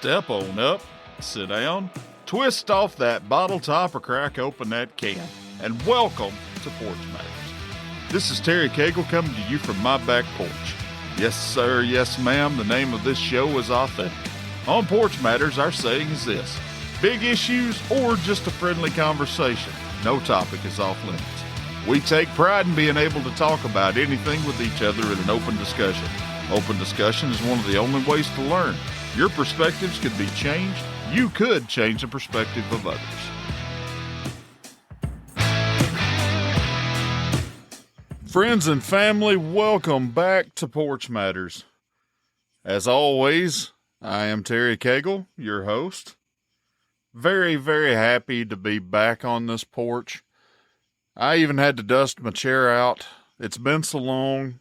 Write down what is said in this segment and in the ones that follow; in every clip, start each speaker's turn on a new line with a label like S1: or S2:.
S1: Step on up, sit down, twist off that bottle top or crack open that can, and welcome to Porch Matters. This is Terry Cagle coming to you from my back porch. Yes, sir, yes, ma'am, the name of this show is authentic. On Porch Matters, our saying is this: big issues or just a friendly conversation, no topic is off limits. We take pride in being able to talk about anything with each other in an open discussion. Open discussion is one of the only ways to learn. Your perspectives could be changed. You could change the perspective of others. Friends and family, welcome back to Porch Matters. As always, I am Terry Cagle, your host. Very, very happy to be back on this porch. I even had to dust my chair out. It's been so long.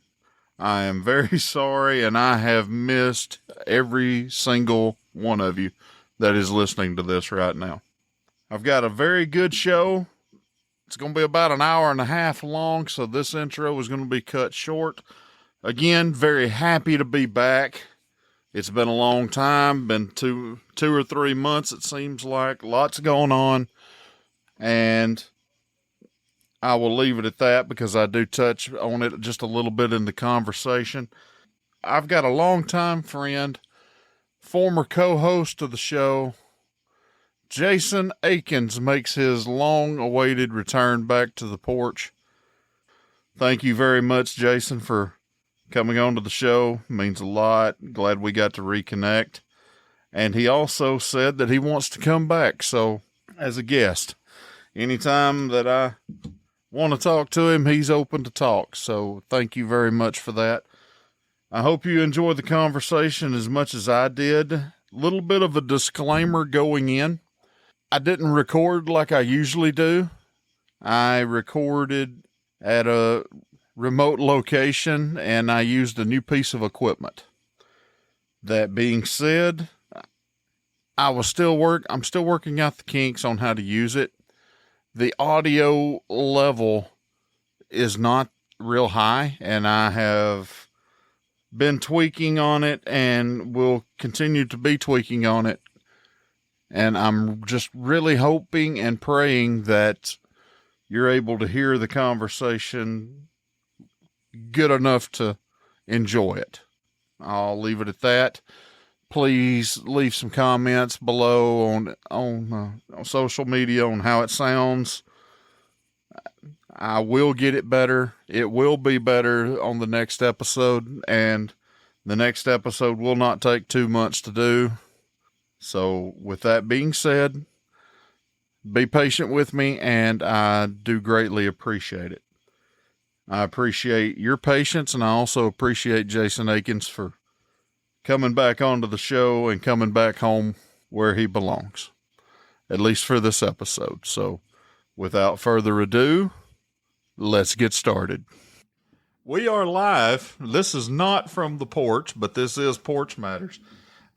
S1: I am very sorry, and I have missed every single one of you that is listening to this right now. I've got a very good show. It's going to be about an hour and a half long, so this intro is going to be cut short. Again, very happy to be back. It's been a long time, been two or 3 months, it seems like. Lots going on, and I will leave it at that because I do touch on it just a little bit in the conversation. I've got a longtime friend, former co-host of the show, Jason Akins, makes his long-awaited return back to the porch. Thank you very much, Jason, for coming on to the show. It means a lot. Glad we got to reconnect. And he also said that he wants to come back, so as a guest. Anytime that I want to talk to him, he's open to talk. So thank you very much for that. I hope you enjoyed the conversation as much as I did. A little bit of a disclaimer going in. I didn't record like I usually do. I recorded at a remote location and I used a new piece of equipment. That being said, I'm still working out the kinks on how to use it. The audio level is not real high, and I have been tweaking on it and will continue to be tweaking on it. And I'm just really hoping and praying that you're able to hear the conversation good enough to enjoy it. I'll leave it at that. Please leave some comments below on social media on how it sounds. I will get it better. It will be better on the next episode, and the next episode will not take 2 months to do. So with that being said, be patient with me, and I do greatly appreciate it. I appreciate your patience, and I also appreciate Jason Akins for coming back onto the show and coming back home where he belongs, at least for this episode. So without further ado, let's get started. We are live. This is not from the porch, but this is Porch Matters.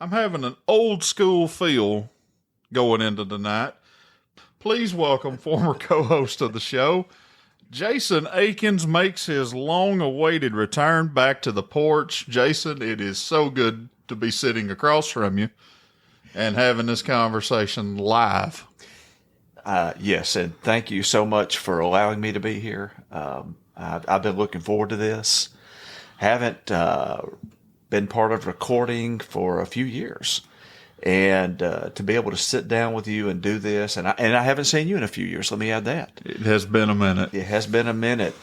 S1: I'm having an old school feel going into tonight. Please welcome former co-host of the show, Jason Akins makes his long-awaited return back to the porch. Jason, it is so good to be sitting across from you and having this conversation live.
S2: Yes, and thank you so much for allowing me to be here. I've been looking forward to this. Haven't been part of recording for a few years. And to be able to sit down with you and do this, and I haven't seen you in a few years. Let me add that.
S1: It has been a minute.
S2: It has been a minute.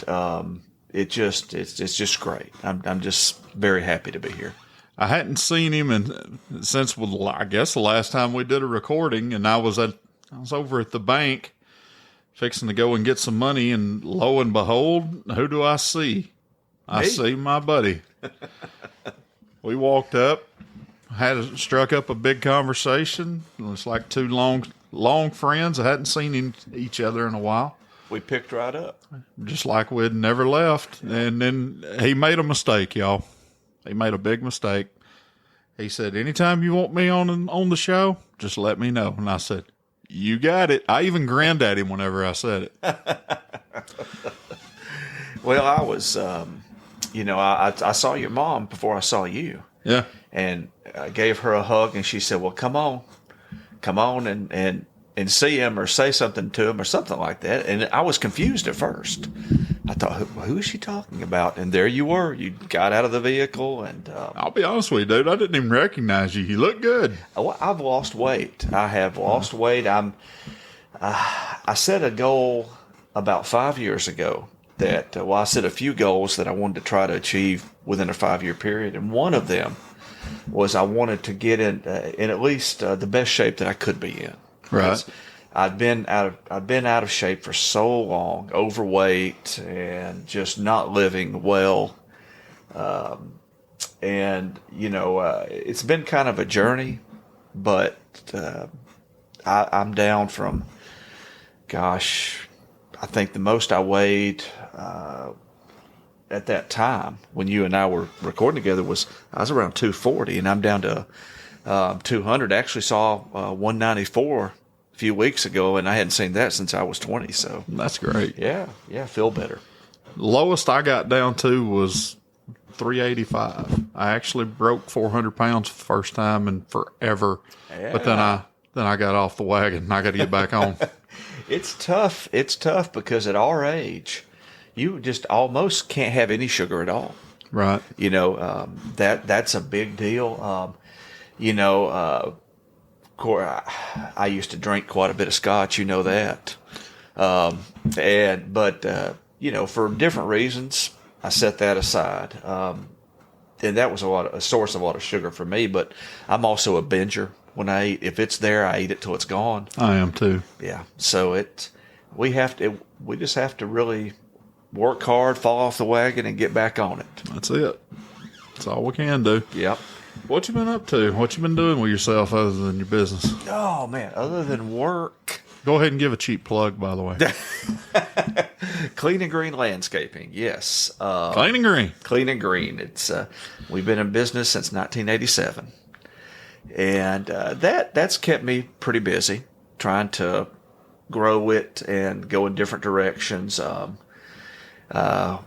S2: It's just great. I'm just very happy to be here.
S1: I hadn't seen him since I guess the last time we did a recording, and I was over at the bank fixing to go and get some money, and lo and behold, who do I see? I see my buddy. We walked up. Struck up a big conversation. It was like two long friends. I hadn't seen each other in a while.
S2: We picked right up.
S1: Just like we'd never left. And then he made a mistake, y'all. He made a big mistake. He said, anytime you want me on the show, just let me know. And I said, you got it. I even grinned at him whenever I said it.
S2: Well, I was, I saw your mom before I saw you.
S1: Yeah.
S2: and I gave her a hug, and she said, "Well, come on and see him or say something to him or something like that." And I was confused at first. I thought, who is she talking about? And there you were. You got out of the vehicle, and
S1: I'll be honest with you, dude. I didn't even recognize you. You look good.
S2: I've lost weight. I have lost weight. I set a goal about 5 years ago that, I set a few goals that I wanted to try to achieve within a 5-year period. And one of them was I wanted to get in at least the best shape that I could be in.
S1: Right.
S2: I've been out of shape for so long, overweight and just not living well. And it's been kind of a journey, but I'm down from, gosh, I think the most I weighed at that time when you and I were recording together I was around 240, and I'm down to 200. Actually saw 194 a few weeks ago, and I hadn't seen that since I was 20. So
S1: that's great.
S2: Yeah, feel better.
S1: Lowest I got down to was 385. I actually broke 400 pounds for the first time in forever. Yeah. But then I got off the wagon. I got to get back on.
S2: It's tough. It's tough because at our age, you just almost can't have any sugar at all.
S1: Right.
S2: That's a big deal. Of course, I used to drink quite a bit of scotch. You know that. But for different reasons, I set that aside. And that was a source of a lot of sugar for me. But I'm also a binger. When I eat, if it's there, I eat it till it's gone.
S1: I am too.
S2: Yeah. So we just have to really work hard, fall off the wagon, and get back on it.
S1: That's it. That's all we can do.
S2: Yep.
S1: What you been up to? What you been doing with yourself other than your business?
S2: Oh man, other than work.
S1: Go ahead and give a cheap plug, by the way.
S2: Clean and Green Landscaping. Yes.
S1: Clean and Green.
S2: Clean and Green. It's we've been in business since 1987. And that's kept me pretty busy trying to grow it and go in different directions.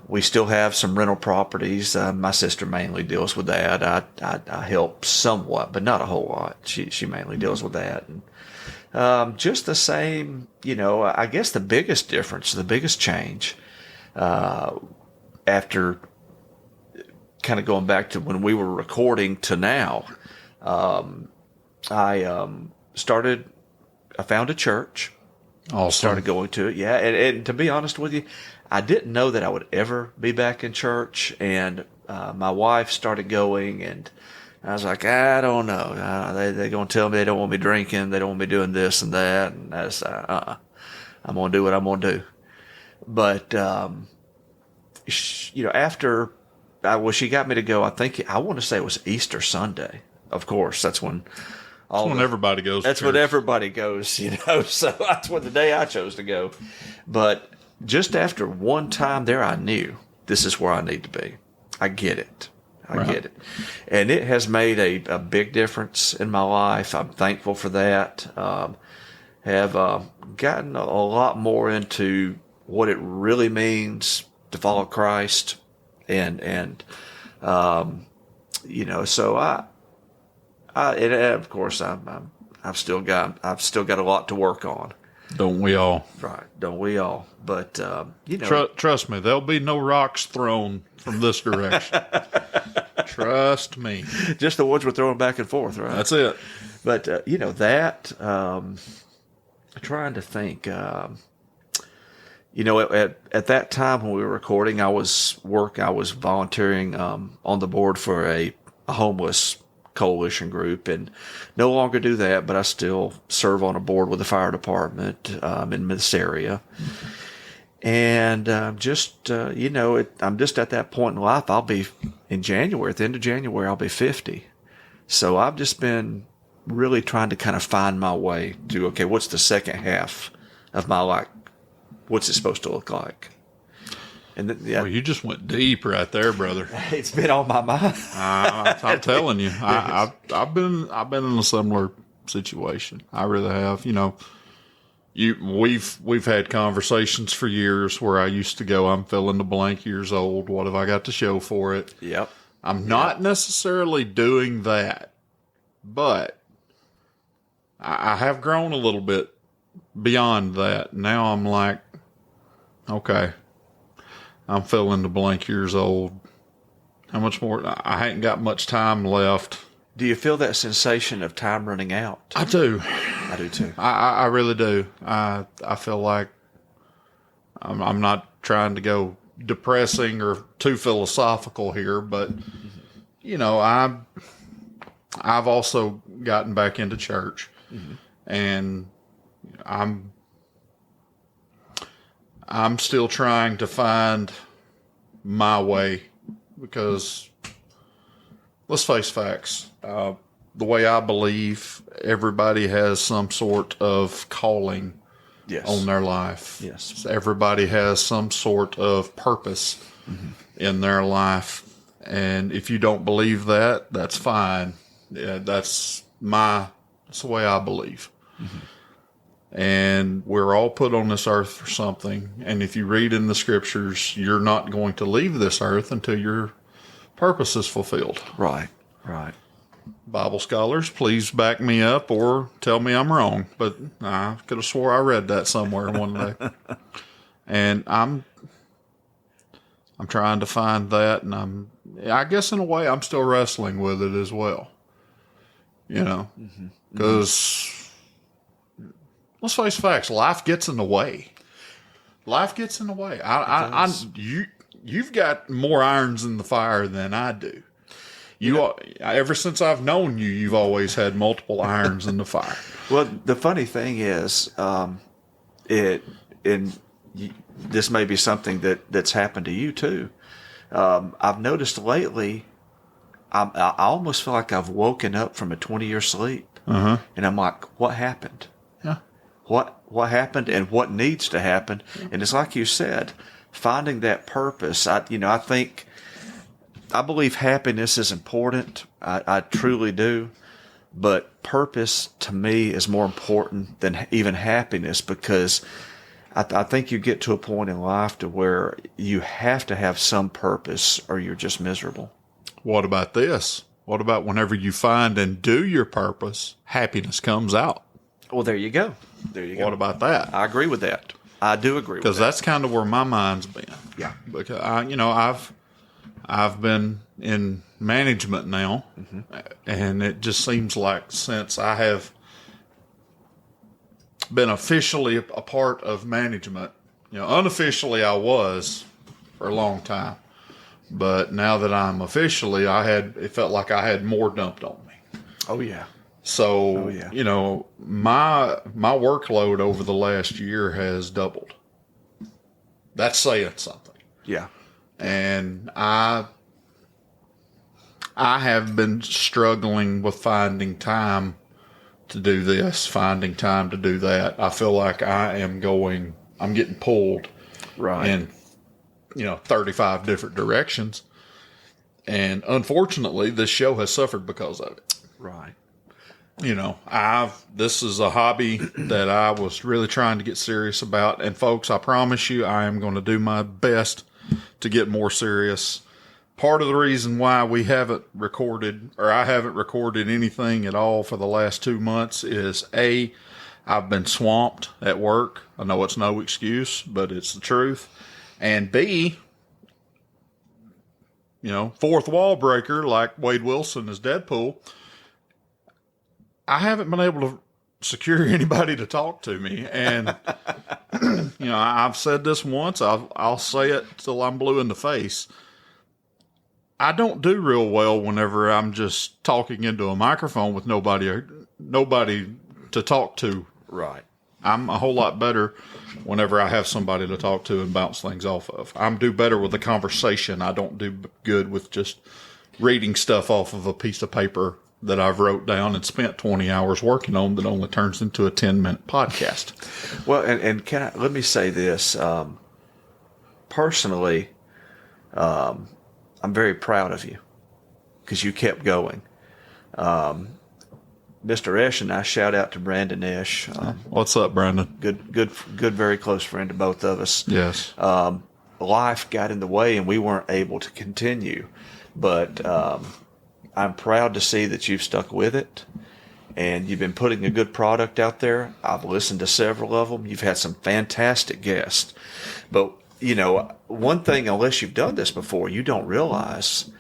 S2: We still have some rental properties. My sister mainly deals with that. I help somewhat, but not a whole lot. She mainly deals with that. And just the same, I guess the biggest difference, the biggest change after kind of going back to when we were recording to now, I found a church.
S1: Awesome.
S2: Started going to it. Yeah. And to be honest with you, I didn't know that I would ever be back in church. And my wife started going, and I was like, I don't know. They're going to tell me they don't want me drinking. They don't want me doing this and that. And I was I'm going to do what I'm going to do. But, after she got me to go, I want to say it was Easter Sunday. Of course, that's when
S1: everybody goes.
S2: That's when everybody goes, So that's when the day I chose to go. But just after one time there, I knew this is where I need to be. I get it. I get it. And it has made a big difference in my life. I'm thankful for that. Have gotten a lot more into what it really means to follow Christ, and so of course I've still got a lot to work on.
S1: Don't we all?
S2: Right. Don't we all? But
S1: trust me, there'll be no rocks thrown from this direction. Trust me.
S2: Just the ones we're throwing back and forth, right?
S1: That's it.
S2: But trying to think. At that time when we were recording, I was volunteering on the board for a homeless coalition group, and no longer do that, but I still serve on a board with the fire department in this area. And I'm just at that point in life. I'll be in January, at the end of January, I'll be 50. So I've just been really trying to kind of find my way to, okay, what's the second half of my life? What's it supposed to look like? And
S1: well, you just went deep right there, brother.
S2: It's been on my mind.
S1: I'm telling you, I've been in a similar situation. I really have. We've had conversations for years where I used to go, I'm fill in the blank years old. What have I got to show for it?
S2: Yep.
S1: I'm not necessarily doing that, but I have grown a little bit beyond that. Now I'm like, okay, I'm filling the blank years old. How much more? I ain't got much time left.
S2: Do you feel that sensation of time running out?
S1: I do.
S2: I do too.
S1: I really do. I feel like I'm not trying to go depressing or too philosophical here, but you know, I've also gotten back into church, and I'm still trying to find my way, because let's face facts. The way I believe, everybody has some sort of calling on their life.
S2: Yes.
S1: Everybody has some sort of purpose in their life. And if you don't believe that, that's fine. Yeah, that's the way I believe. And we're all put on this earth for something. And if you read in the scriptures, you're not going to leave this earth until your purpose is fulfilled.
S2: Right, right.
S1: Bible scholars, please back me up or tell me I'm wrong. But I could have swore I read that somewhere one day. And I'm trying to find that, and I guess in a way I'm still wrestling with it as well. You know, because let's face facts, life gets in the way. Life gets in the way. You've got more irons in the fire than I do. Ever since I've known you, you've always had multiple irons in the fire.
S2: Well, the funny thing is, this may be something that's happened to you too. I've noticed lately, I almost feel like I've woken up from a 20-year sleep, and I'm like, what happened?
S1: Yeah.
S2: What happened, and what needs to happen? And it's like you said, finding that purpose. I believe happiness is important. I truly do. But purpose to me is more important than even happiness, because I think you get to a point in life to where you have to have some purpose or you're just miserable.
S1: What about this? What about whenever you find and do your purpose, happiness comes out?
S2: Well, there you go.
S1: What about that?
S2: I agree with that. I do agree with that.
S1: Because that's kind of where my mind's been.
S2: Yeah.
S1: Because I've been in management now, and it just seems like since I have been officially a part of management, unofficially I was for a long time, but now that I'm officially, it felt like I had more dumped on me.
S2: Oh yeah.
S1: So, my workload over the last year has doubled. That's saying something.
S2: Yeah.
S1: And I have been struggling with finding time to do this, finding time to do that. I feel like I'm getting pulled in, 35 different directions. And unfortunately, this show has suffered because of it.
S2: Right.
S1: This is a hobby that I was really trying to get serious about. And folks, I promise you, I am going to do my best to get more serious. Part of the reason why I haven't recorded anything at all for the last 2 months is I've been swamped at work. I know it's no excuse, but it's the truth. And B, fourth wall breaker, like Wade Wilson is Deadpool, I haven't been able to secure anybody to talk to me. And, I've said this once, I'll say it till I'm blue in the face. I don't do real well whenever I'm just talking into a microphone with nobody to talk to.
S2: Right.
S1: I'm a whole lot better whenever I have somebody to talk to and bounce things off of. I do better with a conversation. I don't do good with just reading stuff off of a piece of paper that I've wrote down and spent 20 hours working on that only turns into a 10-minute podcast.
S2: Well, and let me say this. Personally, I'm very proud of you because you kept going. Mr. Esch and I, shout out to Brandon Esch.
S1: What's up, Brandon?
S2: Good, very close friend to both of us.
S1: Yes.
S2: Life got in the way and we weren't able to continue. But I'm proud to see that you've stuck with it. And you've been putting a good product out there. I've listened to several of them. You've had some fantastic guests. But, one thing, unless you've done this before, you don't realize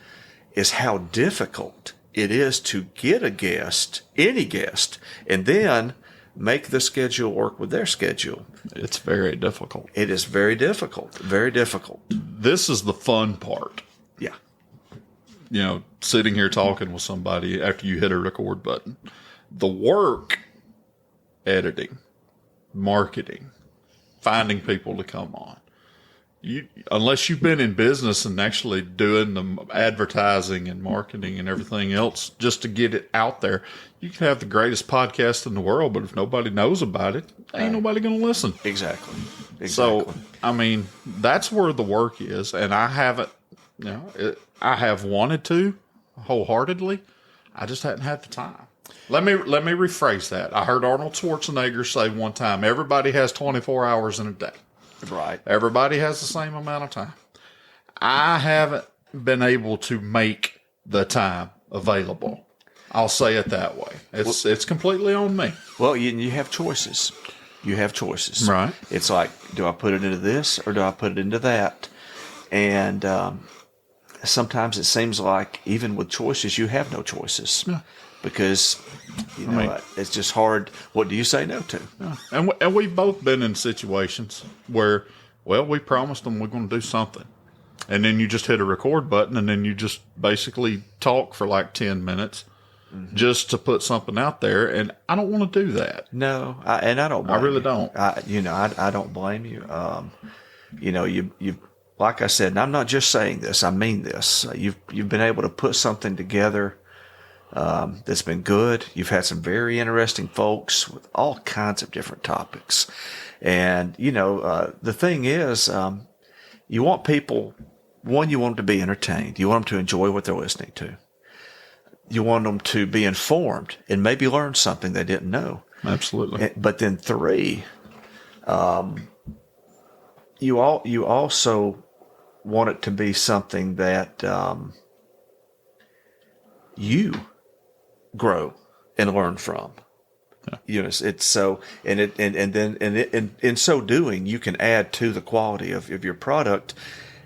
S2: is how difficult it is to get a guest, any guest, and then make the schedule work with their schedule.
S1: It's very difficult.
S2: It is very difficult. Very difficult.
S1: This is the fun part.
S2: Yeah.
S1: Sitting here talking with somebody after you hit a record button. The work, editing, marketing, finding people to come on. Unless you've been in business and actually doing the advertising and marketing and everything else just to get it out there, you can have the greatest podcast in the world, but if nobody knows about it, ain't nobody going to listen.
S2: Exactly.
S1: So, that's where the work is, and I haven't, I have wanted to wholeheartedly. I just hadn't had the time. Let me rephrase that. I heard Arnold Schwarzenegger say one time, everybody has 24 hours in a day.
S2: Right.
S1: Everybody has the same amount of time. I haven't been able to make the time available. I'll say it that way. It's completely on me.
S2: Well, you have choices. You have choices.
S1: Right.
S2: It's like, do I put it into this or do I put it into that? And sometimes it seems like even with choices, you have no choices. Yeah. Because, it's just hard. What do you say no to?
S1: Yeah. And we've both been in situations where, we promised them we're going to do something. And then you just hit a record button and then you just basically talk for like 10 minutes just to put something out there. And I don't want to do that.
S2: No, I don't blame you.
S1: I really don't.
S2: I don't blame you. You like I said, and I'm not just saying this, I mean this. You've been able to put something together that's been good. You've had some very interesting folks with all kinds of different topics. And, the thing is, you want people, one, you want them to be entertained. You want them to enjoy what they're listening to. You want them to be informed and maybe learn something they didn't know.
S1: Absolutely.
S2: But then three, you also want it to be something that you grow and learn from. Yeah. It's so, and in so doing, you can add to the quality of your product.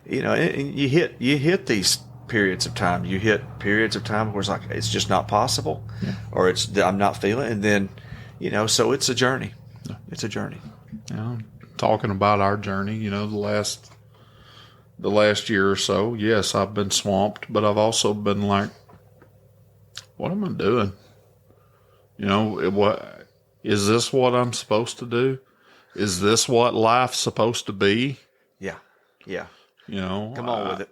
S2: And you hit these periods of time. You hit periods of time where it's like it's just not possible, or I'm not feeling. And then, so it's a journey. Yeah. It's a journey.
S1: Talking about our journey, the last year or so. Yes, I've been swamped, but I've also been like, what am I doing? What is this? What I'm supposed to do? Is this what life's supposed to be?
S2: Yeah.
S1: Come
S2: on with it.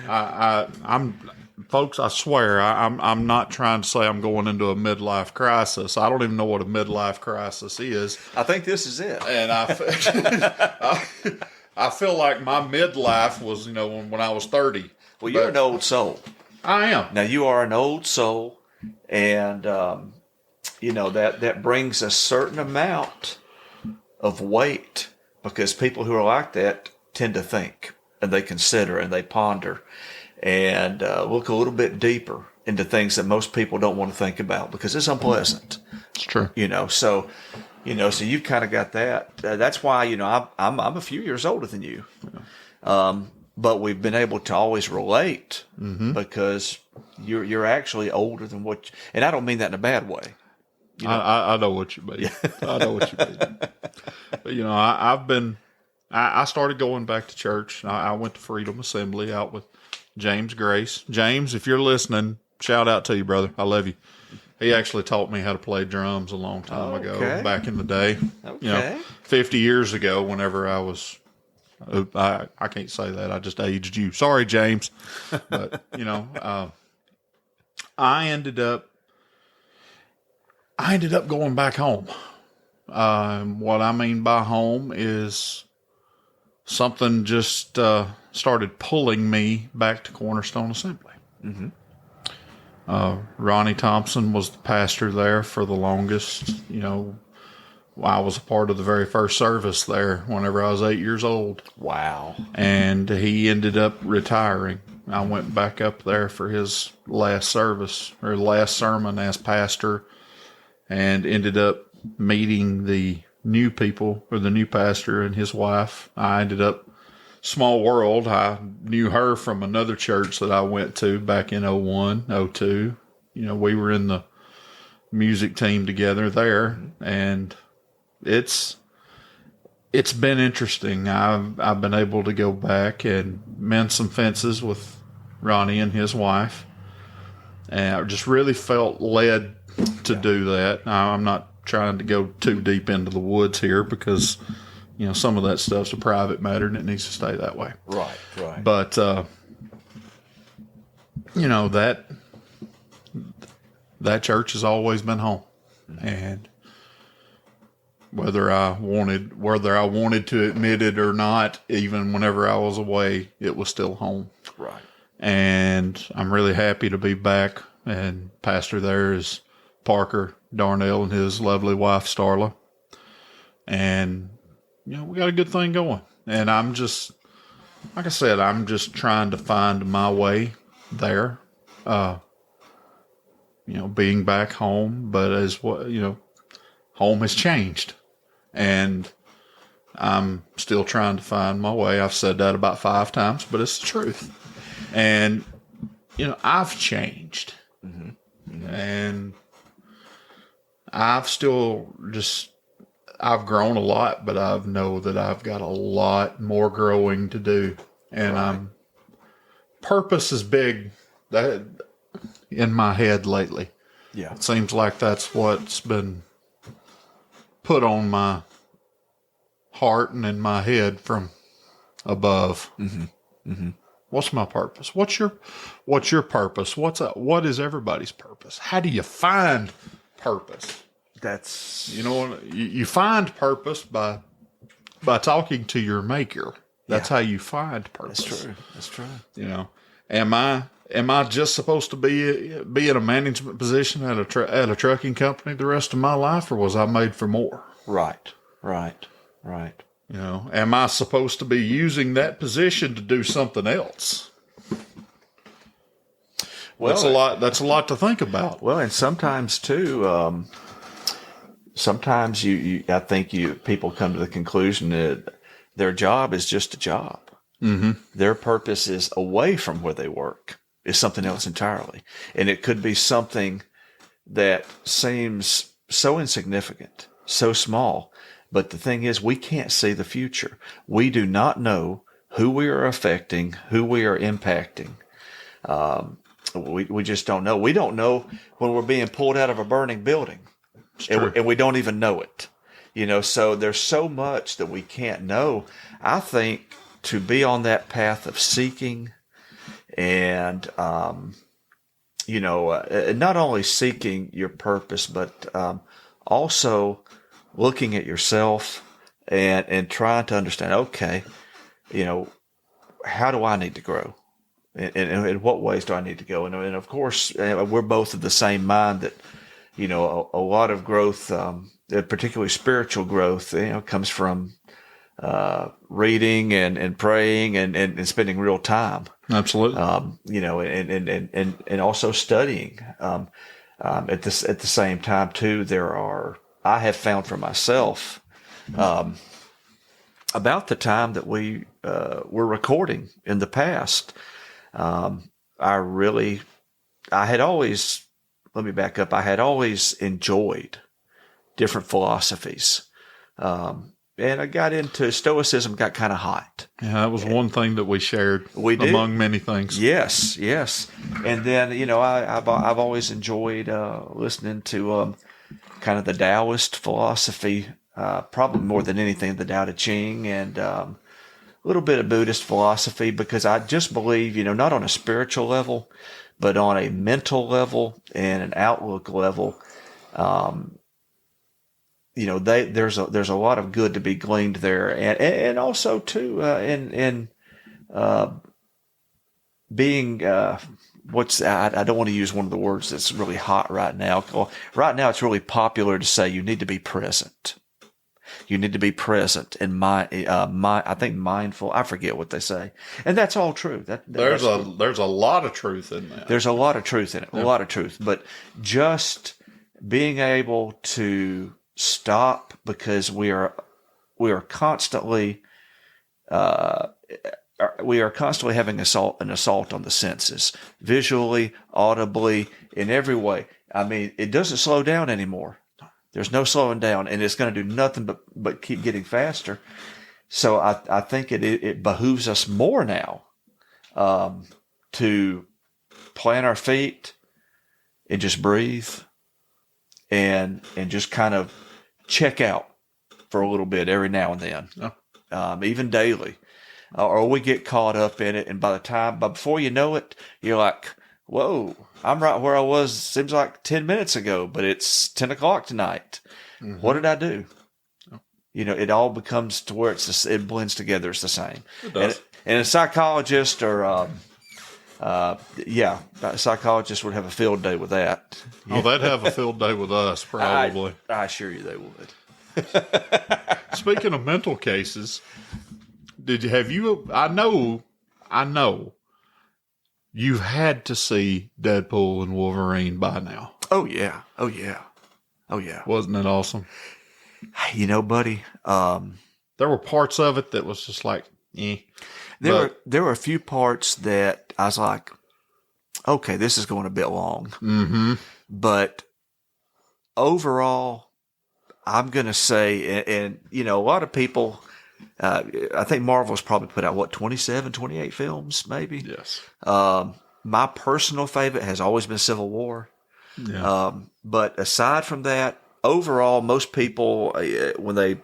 S1: I'm folks. I swear, I'm not trying to say I'm going into a midlife crisis. I don't even know what a midlife crisis is.
S2: I think this is it.
S1: And I feel like my midlife was, when I was 30.
S2: Well, you're an old soul.
S1: I am.
S2: Now you are an old soul, and that brings a certain amount of weight, because people who are like that tend to think and they consider and they ponder and look a little bit deeper into things that most people don't want to think about because it's unpleasant.
S1: It's true.
S2: So you've kind of got that. That's why I'm a few years older than you. But we've been able to always relate because you're actually older than and I don't mean that in a bad way.
S1: I know what you mean. I know what you mean. But, I started going back to church. I went to Freedom Assembly out with James Grace. James, if you're listening, shout out to you, brother. I love you. He actually taught me how to play drums a long time ago, back in the day.
S2: Okay.
S1: 50 years ago, whenever I was... I can't say that. I just aged you. Sorry, James. But, I ended up going back home. What I mean by home is something just started pulling me back to Cornerstone Assembly. Ronnie Thompson was the pastor there for the longest, I was a part of the very first service there whenever I was 8 years old.
S2: Wow.
S1: And he ended up retiring. I went back up there for his last service or last sermon as pastor, and ended up meeting the new people, or the new pastor and his wife. I ended up, small world, I knew her from another church that I went to back in 01, 02. We were in the music team together there, and it's been interesting. I've been able to go back and mend some fences with Ronnie and his wife, and I just really felt led to do that. Now, I'm not trying to go too deep into the woods here, because some of that stuff's a private matter and it needs to stay that way.
S2: Right.
S1: But that church has always been home, and whether I wanted to admit it or not, even whenever I was away, it was still home.
S2: Right.
S1: And I'm really happy to be back. And pastor there is Parker Darnell and his lovely wife, Starla. And, we got a good thing going. And I'm just, like I said, I'm just trying to find my way there. Being back home, but home has changed. And I'm still trying to find my way. I've said that about 5 times, but it's the truth. And, I've changed. Mm-hmm. Mm-hmm. And I've grown a lot, but I know that I've got a lot more growing to do. And purpose is big that in my head lately.
S2: Yeah.
S1: It seems like that's what's been put on my heart and in my head from above. Mm-hmm. Mm-hmm. What's my purpose? What's your purpose? What is everybody's purpose? How do you find purpose?
S2: That's
S1: you find purpose by talking to your maker. That's how you find purpose.
S2: That's true.
S1: Am I just supposed to be in a management position at a trucking company the rest of my life, or was I made for more?
S2: Right.
S1: Am I supposed to be using that position to do something else? Well, that's a lot to think about.
S2: Well, and sometimes too, I think people come to the conclusion that their job is just a job. Mm-hmm. Their purpose is away from where they work, is something else entirely. And it could be something that seems so insignificant, so small. But the thing is, we can't see the future. We do not know who we are affecting, who we are impacting. We just don't know. We don't know when we're being pulled out of a burning building, and we don't even know it. So there's so much that we can't know. I think to be on that path of seeking and, not only seeking your purpose, but also looking at yourself and trying to understand, okay, how do I need to grow? And in what ways do I need to go? And of course, we're both of the same mind that, a lot of growth, particularly spiritual growth, comes from reading and praying and spending real time.
S1: Absolutely.
S2: And also studying. At the same time too, I have found for myself, about the time that we were recording in the past, let me back up. I had always enjoyed different philosophies. And I got into Stoicism, got kind of hot.
S1: Yeah, that was one thing that we shared among many things.
S2: Yes. And then, I've always enjoyed listening to kind of the Taoist philosophy, probably more than anything, the Tao Te Ching, and a little bit of Buddhist philosophy, because I just believe, not on a spiritual level, but on a mental level and an outlook level, there's a lot of good to be gleaned there, and also too in being I don't want to use one of the words that's really hot right now. Right now, it's really popular to say you need to be present. You need to be present and I think mindful. I forget what they say, and that's all true.
S1: There's a lot of truth in that.
S2: There's a lot of truth in it. A lot of truth, but just being able to stop, because we are constantly having an assault on the senses, visually, audibly, in every way. I mean, it doesn't slow down anymore. There's no slowing down, and it's going to do nothing but keep getting faster. So I think it behooves us more now to plant our feet and just breathe and just kind of check out for a little bit every now and then, even daily. Or we get caught up in it, and but before you know it, you're like, whoa, I'm right where I was, seems like 10 minutes ago, but it's 10 o'clock tonight. Mm-hmm. What did I do? Oh. It all becomes to where it blends together. It's the same.
S1: It does.
S2: And a psychologist a psychologist would have a field day with that.
S1: Oh, they'd have a field day with us, probably.
S2: I assure you they would.
S1: Speaking of mental cases, I know you've had to see Deadpool and Wolverine by now.
S2: Oh yeah.
S1: Wasn't it awesome?
S2: Buddy,
S1: there were parts of it that was just like, eh.
S2: There were a few parts that I was like, okay, this is going a bit long.
S1: Mm-hmm.
S2: But overall, I'm going to say, and a lot of people, I think Marvel's probably put out, 27, 28 films, maybe?
S1: Yes.
S2: My personal favorite has always been Civil War.
S1: Yeah.
S2: But aside from that, overall, most people, when they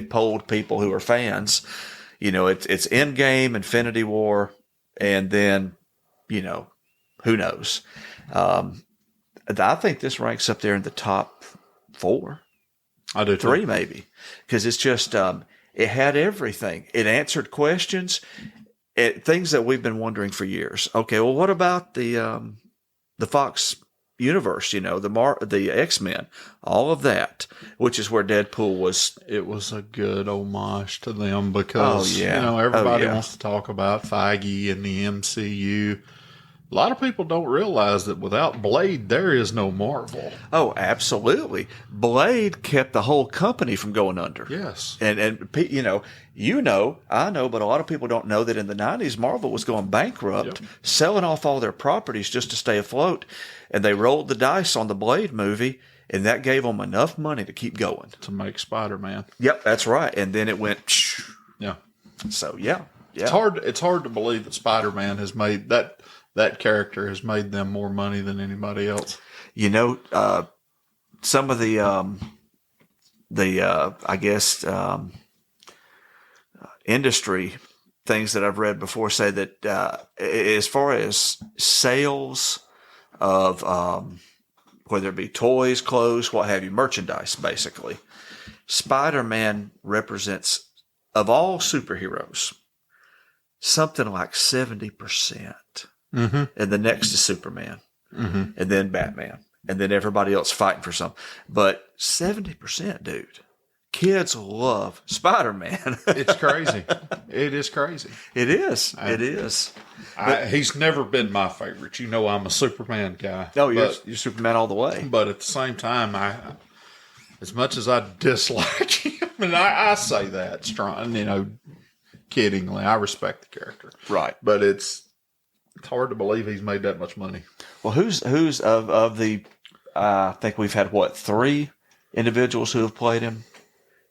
S2: polled people who are fans, it's Endgame, Infinity War, and then, who knows? I think this ranks up there in the top 4.
S1: I do
S2: 3 maybe, because it's just it had everything. It answered questions, things that we've been wondering for years. Okay, well, what about the Fox universe? The X-Men, all of that, which is where Deadpool was.
S1: It was a good homage to them because everybody wants to talk about Feige and the MCU. A lot of people don't realize that without Blade, there is no Marvel.
S2: Oh, absolutely. Blade kept the whole company from going under.
S1: Yes.
S2: And I know, but a lot of people don't know that in the 90s, Marvel was going bankrupt, selling off all their properties just to stay afloat. And they rolled the dice on the Blade movie, and that gave them enough money to keep going.
S1: To make Spider-Man.
S2: Yep, that's right. And then it went,
S1: yeah.
S2: So, yeah.
S1: It's hard to believe that Spider-Man has made that character has made them more money than anybody else.
S2: Some of the industry things that I've read before say that as far as sales of whether it be toys, clothes, what have you, merchandise, basically, Spider-Man represents, of all superheroes, something like 70%.
S1: Mm-hmm.
S2: And the next is Superman,
S1: mm-hmm.
S2: and then Batman, and then everybody else fighting for something. But 70%, dude, kids love Spider-Man.
S1: It's crazy. It is crazy.
S2: It is. It is.
S1: He's never been my favorite. I'm a Superman guy.
S2: No, you're Superman all the way.
S1: But at the same time, as much as I dislike him, and I say that strong, kiddingly, I respect the character.
S2: Right.
S1: But it's hard to believe he's made that much money.
S2: Well, who's of the? I think we've had 3 individuals who have played him,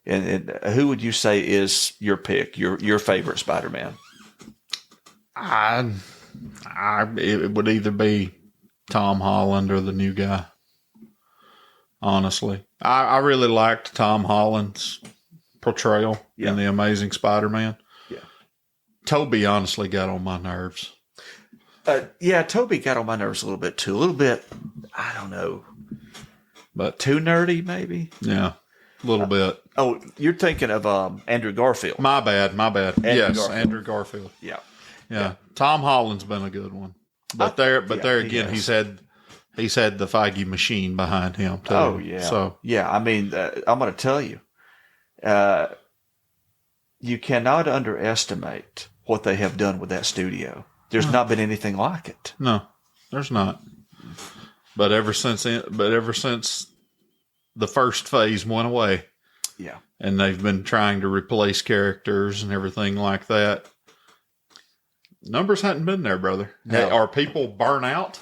S2: and who would you say is your pick, your favorite Spider-Man?
S1: It would either be Tom Holland or the new guy. Honestly, I really liked Tom Holland's portrayal in The Amazing Spider-Man.
S2: Yeah,
S1: Toby honestly got on my nerves.
S2: Toby got on my nerves a little bit too. A little bit, I don't know, but too nerdy maybe.
S1: Yeah, a little bit.
S2: Oh, you're thinking of Andrew Garfield.
S1: My bad. Andrew Garfield.
S2: Yeah.
S1: Tom Holland's been a good one, but there again, he's had the Feige machine behind him too.
S2: Oh yeah.
S1: So
S2: yeah, I mean, I'm going to tell you, you cannot underestimate what they have done with that studio. There's not been anything like it.
S1: No, there's not. But ever since the first phase went away,
S2: yeah,
S1: and they've been trying to replace characters and everything like that, numbers hadn't been there, brother.
S2: No.
S1: Hey, are people burnt out?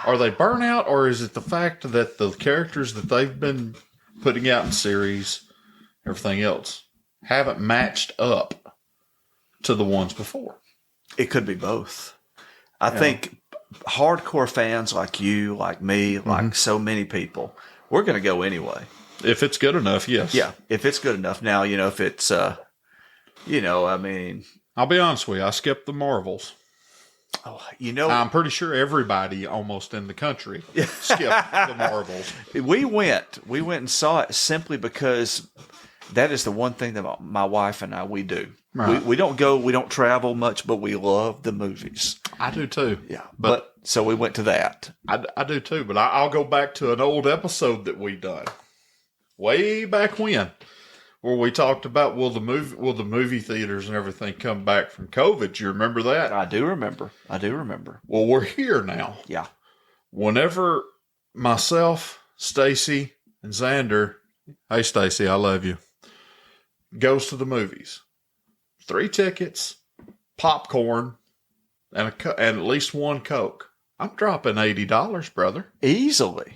S1: Are they burnt out, or is it the fact that the characters that they've been putting out in series, everything else, haven't matched up to the ones before?
S2: It could be both. I think hardcore fans like you, like me, like so many people, we're going to go anyway.
S1: If it's good enough, yes.
S2: Yeah, if it's good enough. Now, if it's, I mean...
S1: I'll be honest with you, I skipped the Marvels.
S2: Oh,
S1: I'm pretty sure everybody almost in the country skipped the Marvels.
S2: We went and saw it simply because that is the one thing that my wife and I, we do. Right. We don't travel much, but we love the movies.
S1: I do too.
S2: Yeah. But so we went to that.
S1: I do too, but I'll go back to an old episode that we done way back when, where we talked about will the movie theaters and everything come back from COVID. Do you remember that?
S2: I do remember.
S1: Well, we're here now.
S2: Yeah.
S1: Whenever myself, Stacy, and Xander, hey Stacy, I love you, goes to the movies, 3 tickets, popcorn, and at least 1 Coke, I'm dropping $80, brother. Easily.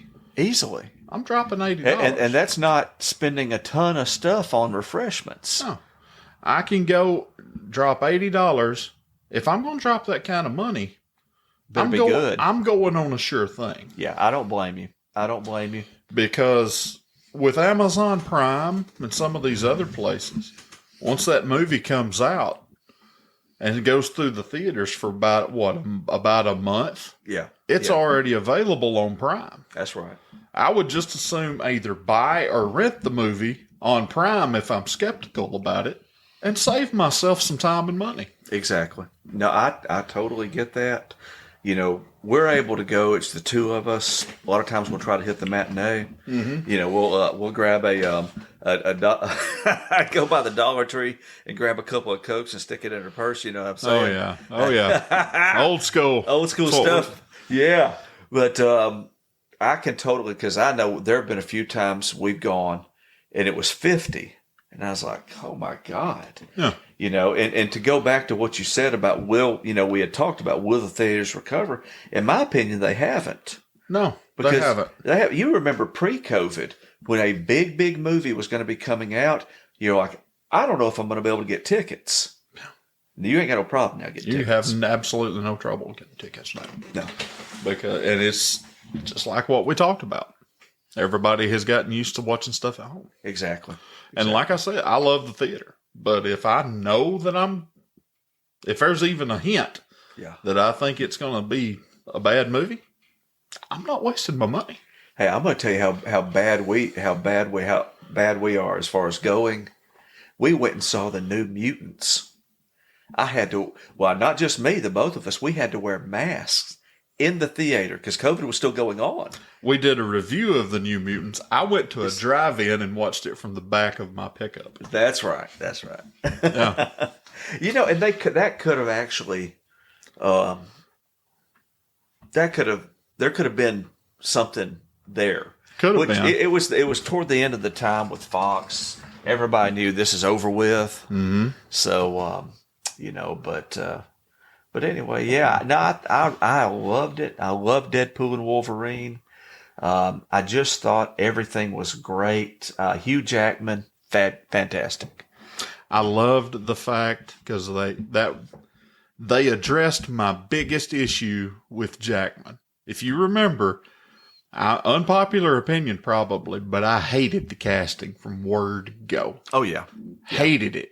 S1: I'm dropping $80.
S2: And that's not spending a ton of stuff on refreshments.
S1: No. I can go drop $80. If I'm going to drop that kind of money,
S2: good.
S1: I'm going on a sure thing.
S2: Yeah, I don't blame you.
S1: Because with Amazon Prime and some of these other places, once that movie comes out and it goes through the theaters for about a month, it's already available on Prime.
S2: That's right.
S1: I would just assume either buy or rent the movie on Prime if I'm skeptical about it, and save myself some time and money.
S2: Exactly. No, I totally get that. We're able to go. It's the 2 of us. A lot of times we'll try to hit the matinee. Mm-hmm. We'll grab a go by the Dollar Tree and grab a couple of Cokes and stick it in her purse. You know what I'm saying?
S1: Oh yeah. Old school
S2: stuff. Yeah, but I can totally, because I know there have been a few times we've gone and it was 50, and I was like, oh my God.
S1: Yeah.
S2: And to go back to what you said about we had talked about will the theaters recover? In my opinion, they haven't.
S1: No, they haven't.
S2: You remember pre-COVID when a big movie was going to be coming out, you're like, I don't know if I'm going to be able to get tickets. You ain't got no problem now getting tickets.
S1: You have absolutely no trouble getting tickets now.
S2: No.
S1: And it's just like what we talked about. Everybody has gotten used to watching stuff at home.
S2: Exactly.
S1: And like I said, I love the theater. But if I know that if there's even a hint that I think it's going to be a bad movie, I'm not wasting my money.
S2: Hey, I'm going to tell you how bad we are as far as going. We went and saw the New Mutants. I had to, not just me, the both of us, we had to wear masks in the theater because COVID was still going on.
S1: We did a review of the New Mutants. I went to a drive-in and watched it from the back of my pickup.
S2: That's right.
S1: Yeah.
S2: And that could have actually, there could have been something there.
S1: Could have been.
S2: It was toward the end of the time with Fox. Everybody knew this is over with.
S1: Mm-hmm.
S2: So, but anyway, yeah. No, I loved it. I loved Deadpool and Wolverine. I just thought everything was great. Hugh Jackman, fantastic.
S1: I loved the fact because they addressed my biggest issue with Jackman. If you remember, unpopular opinion probably, but I hated the casting from word go.
S2: Oh yeah,
S1: hated it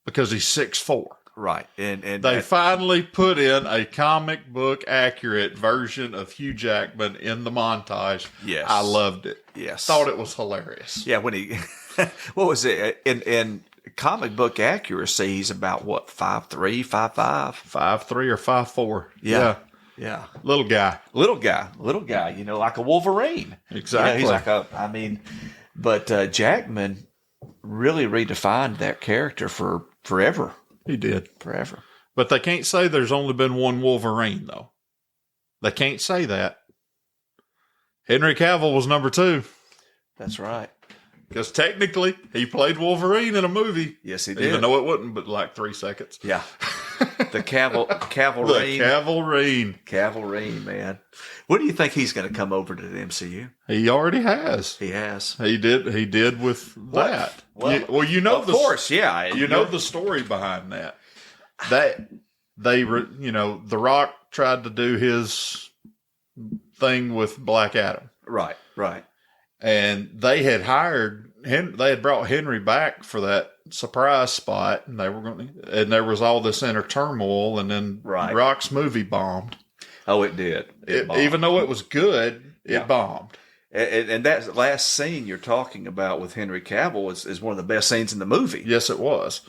S1: because he's 6'4".
S2: Right, and
S1: they finally put in a comic book accurate version of Hugh Jackman in the montage.
S2: Yes,
S1: I loved it.
S2: Yes,
S1: thought it was hilarious.
S2: Yeah, when he, what was it in comic book accuracy? He's about what 5'3", 5'5",
S1: 5'3" or 5'4".
S2: Yeah.
S1: Little guy.
S2: Like a Wolverine.
S1: Exactly.
S2: He's like but Jackman really redefined that character for forever.
S1: He did.
S2: Forever.
S1: But they can't say there's only been one Wolverine, though. They can't say that. Henry Cavill was number 2.
S2: That's right.
S1: Because technically, he played Wolverine in a movie.
S2: Yes, he did.
S1: Even though it wasn't but like 3 seconds.
S2: Yeah. The Cavalrine.
S1: The
S2: Cavalrine, man. When do you think he's going to come over to the MCU?
S1: He already has.
S2: He has.
S1: He did with that.
S2: Well,
S1: you know
S2: of course, yeah.
S1: You know the story behind that. The Rock tried to do his thing with Black Adam.
S2: Right.
S1: And they had brought Henry back for that surprise spot, and there was all this inner turmoil, and then Rock's movie bombed.
S2: Oh, it did.
S1: Even though it was good, it bombed.
S2: And that last scene you're talking about with Henry Cavill is one of the best scenes in the movie.
S1: Yes, it was.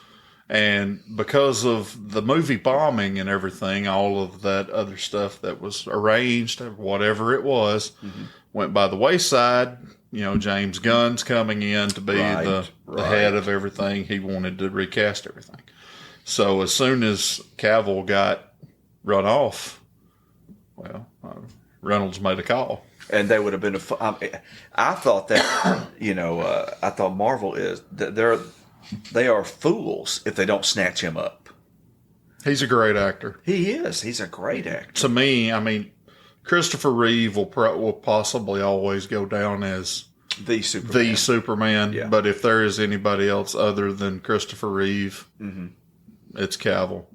S1: And because of the movie bombing and everything, all of that other stuff that was arranged, whatever it was, went by the wayside. James Gunn's coming in to be the head of everything. He wanted to recast everything. So as soon as Cavill got run off, Reynolds made a call.
S2: And they would have been I thought that, I thought Marvel they are fools if they don't snatch him up.
S1: He's a great actor.
S2: He is. He's a great actor.
S1: To me, Christopher Reeve will possibly always go down as
S2: the
S1: Superman.
S2: Yeah.
S1: But if there is anybody else other than Christopher Reeve, it's Cavill.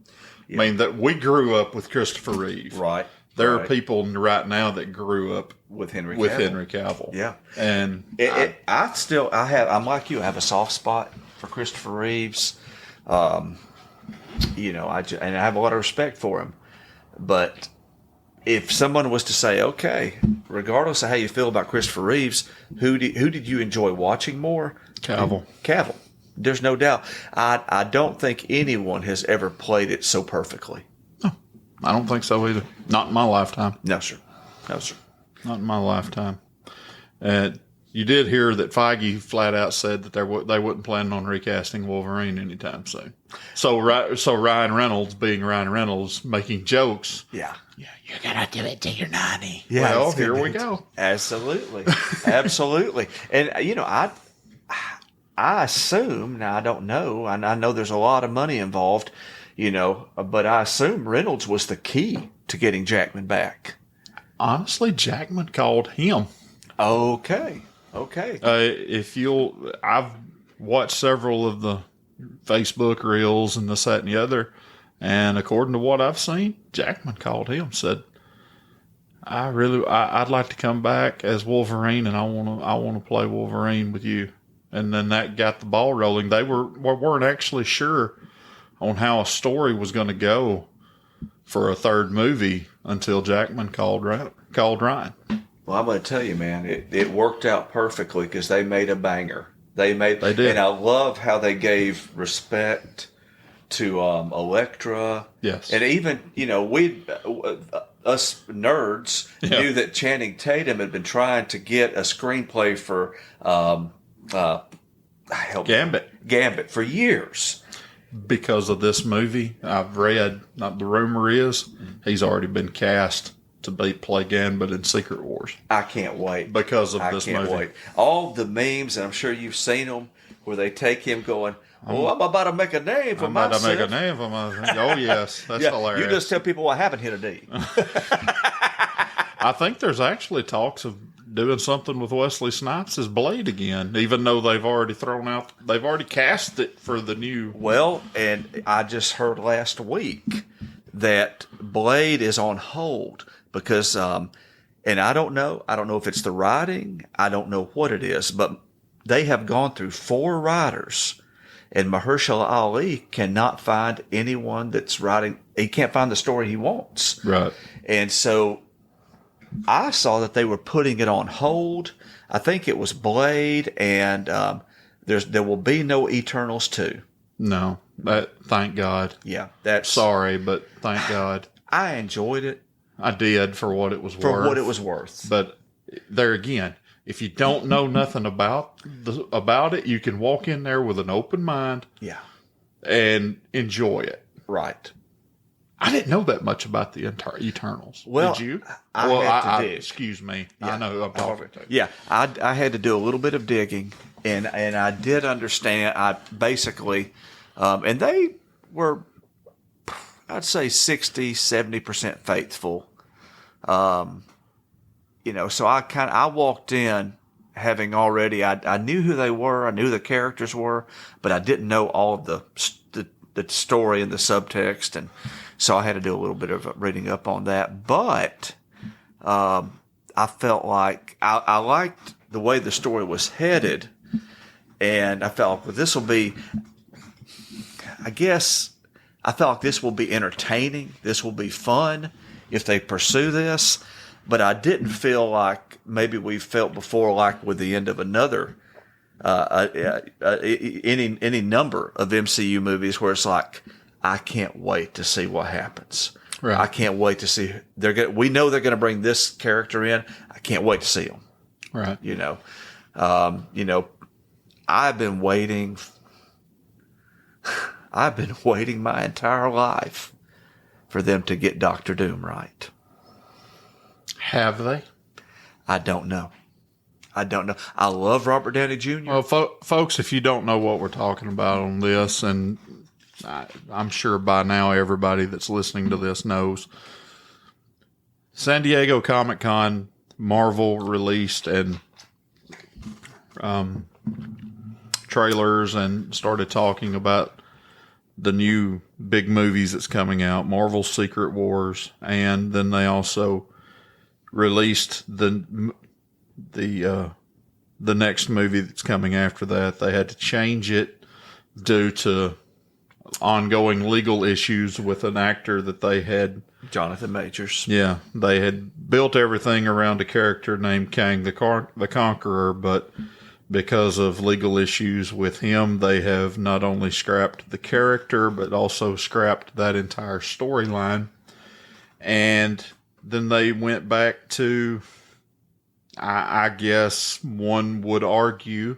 S1: Yeah. That we grew up with Christopher Reeve.
S2: Right.
S1: There are people right now that grew up
S2: with Henry
S1: Cavill.
S2: Yeah.
S1: And
S2: I'm like you. I have a soft spot for Christopher Reeves. I have a lot of respect for him. But if someone was to say, okay, regardless of how you feel about Christopher Reeves, who did you enjoy watching more?
S1: Cavill.
S2: There's no doubt. I don't think anyone has ever played it so perfectly.
S1: No, I don't think so either. Not in my lifetime.
S2: No, sir.
S1: Not in my lifetime. You did hear that Feige flat out said that they wouldn't plan on recasting Wolverine anytime soon. So Ryan Reynolds, being Ryan Reynolds, making jokes.
S2: Yeah,
S1: you're gonna do it till you're 90.
S2: Yeah,
S1: well, here we go.
S2: Absolutely. And I assume, now I don't know, I know there's a lot of money involved, but I assume Reynolds was the key to getting Jackman back.
S1: Honestly, Jackman called him.
S2: Okay.
S1: I've watched several of the Facebook reels and this, that, and the other, and according to what I've seen, Jackman called him, said, I'd like to come back as Wolverine, and I want to play Wolverine with you. And then that got the ball rolling. They weren't actually sure on how a story was going to go for a third movie until Jackman called Ryan.
S2: Well, I'm going to tell you, man, it worked out perfectly because they made a banger. They did. And I love how they gave respect to Elektra.
S1: Yes.
S2: And even, us nerds knew that Channing Tatum had been trying to get a screenplay for Gambit for years.
S1: Because of this movie, I've read, the rumor is, he's already been cast to play Gambit in Secret Wars.
S2: I can't wait.
S1: Because of this movie. I can't wait.
S2: All the memes, and I'm sure you've seen them, where they take him going, I'm about to make a name for myself.
S1: I'm about to make a name for myself. Oh, yes. That's hilarious.
S2: You just tell people I haven't hit a D.
S1: I think there's actually talks of doing something with Wesley Snipes as Blade again, even though they've already cast it for the new.
S2: Well, and I just heard last week that Blade is on hold because, and I don't know if it's the writing, I don't know what it is, but they have gone through 4 writers, and Mahershala Ali cannot find anyone that's writing. He can't find the story he wants.
S1: Right.
S2: And so I saw that they were putting it on hold. I think it was Blade, and there will be no Eternals 2.
S1: No, thank God.
S2: Yeah,
S1: sorry, but thank God.
S2: I enjoyed it.
S1: I did for what it was worth.
S2: For what it was worth.
S1: But there again, if you don't know nothing about it, you can walk in there with an open mind, and enjoy it.
S2: Right.
S1: I didn't know that much about the Eternals.
S2: Well,
S1: did you?
S2: I had to dig.
S1: Excuse me. Yeah. I know who I'm talking to.
S2: Yeah, I had to do a little bit of digging, and I did understand. I basically, and they were, I'd say 60-70% faithful. So I walked in having already, I knew who they were, I knew who the characters were, but I didn't know all of the story and the subtext, and so I had to do a little bit of reading up on that. But I felt like I liked the way the story was headed, and I felt like this will be, I guess, I felt like this will be entertaining. This will be fun if they pursue this. But I didn't feel like maybe we felt before, like with the end of another any number of MCU movies, where it's like, I can't wait to see what happens.
S1: Right.
S2: I can't wait to see we know they're going to bring this character in. I can't wait to see them.
S1: Right.
S2: I've been waiting. I've been waiting my entire life for them to get Doctor Doom right.
S1: Have they?
S2: I don't know. I love Robert Downey Jr.
S1: Well, folks, if you don't know what we're talking about on this, and I'm sure by now everybody that's listening to this knows, San Diego Comic-Con, Marvel released and trailers and started talking about the new big movies that's coming out, Marvel's Secret Wars, and then they also released the next movie that's coming after that. They had to change it due to ongoing legal issues with an actor that they had.
S2: Jonathan Majors.
S1: Yeah, they had built everything around a character named Kang the Conqueror, but because of legal issues with him, they have not only scrapped the character, but also scrapped that entire storyline. And then they went back to, I guess one would argue,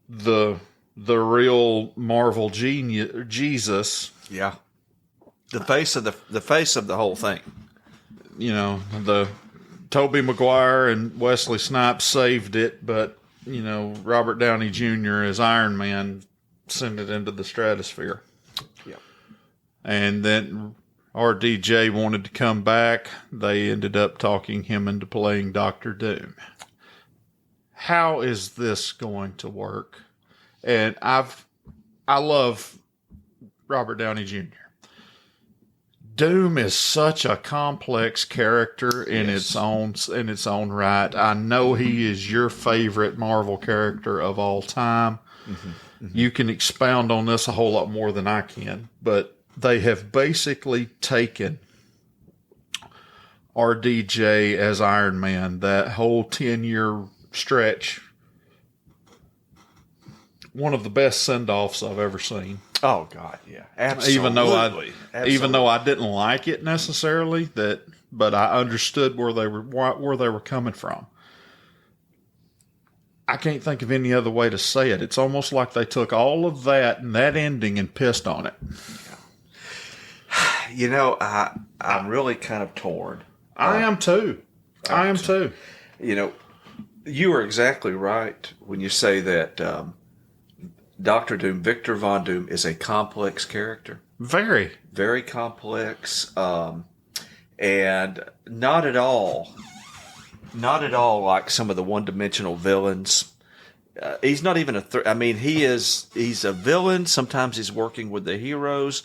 S1: the real Marvel genius, Jesus.
S2: Yeah. The face of the whole thing.
S1: The Tobey Maguire and Wesley Snipes saved it, but Robert Downey Jr. as Iron Man sent it into the stratosphere.
S2: Yeah.
S1: And then RDJ wanted to come back. They ended up talking him into playing Doctor Doom. How is this going to work? And I love Robert Downey Jr. Doom is such a complex character in its own right. I know he is your favorite Marvel character of all time. Mm-hmm, mm-hmm. You can expound on this a whole lot more than I can, but they have basically taken RDJ as Iron Man, that whole 10-year stretch, one of the best send-offs I've ever seen.
S2: Oh God, yeah, absolutely.
S1: Even though I didn't like it necessarily, but I understood where they were coming from. I can't think of any other way to say it. It's almost like they took all of that and that ending and pissed on it.
S2: I'm really kind of torn.
S1: I am too. I am too.
S2: You are exactly right when you say that Dr. Doom, Victor Von Doom, is a complex character.
S1: Very.
S2: Very complex. And not at all like some of the one-dimensional villains. He's not even he's a villain. Sometimes he's working with the heroes.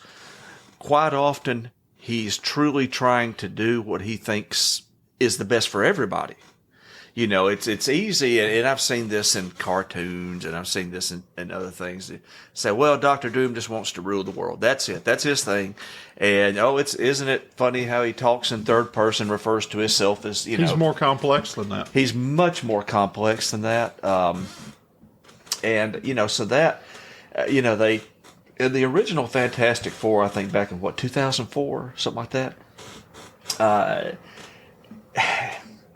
S2: Quite often, he's truly trying to do what he thinks is the best for everybody. It's easy, and I've seen this in cartoons, and I've seen this in other things. They say, well, Dr. Doom just wants to rule the world. That's it. That's his thing. And, isn't it funny how he talks in third person, refers to himself as,
S1: He's more complex than that.
S2: He's much more complex than that. So that, they, in the original Fantastic Four, I think back in 2004, something like that,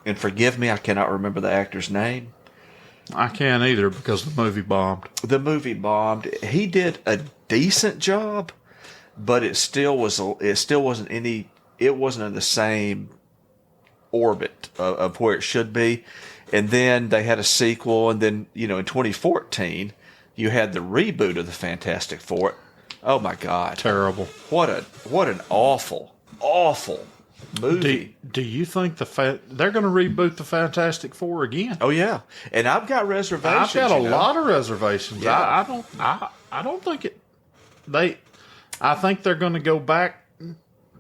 S2: and forgive me, I cannot remember the actor's name.
S1: I can't either because the movie bombed.
S2: The movie bombed. He did a decent job, but it still wasn't any. It wasn't in the same orbit of where it should be. And then they had a sequel, and then in 2014, you had the reboot of the Fantastic Four. Oh my God!
S1: Terrible.
S2: What an awful movie.
S1: Do you think they're going to reboot the Fantastic Four again?
S2: Oh yeah, and I've got reservations.
S1: I've got a lot of reservations.
S2: Yeah.
S1: I don't think it. I think they're going to go back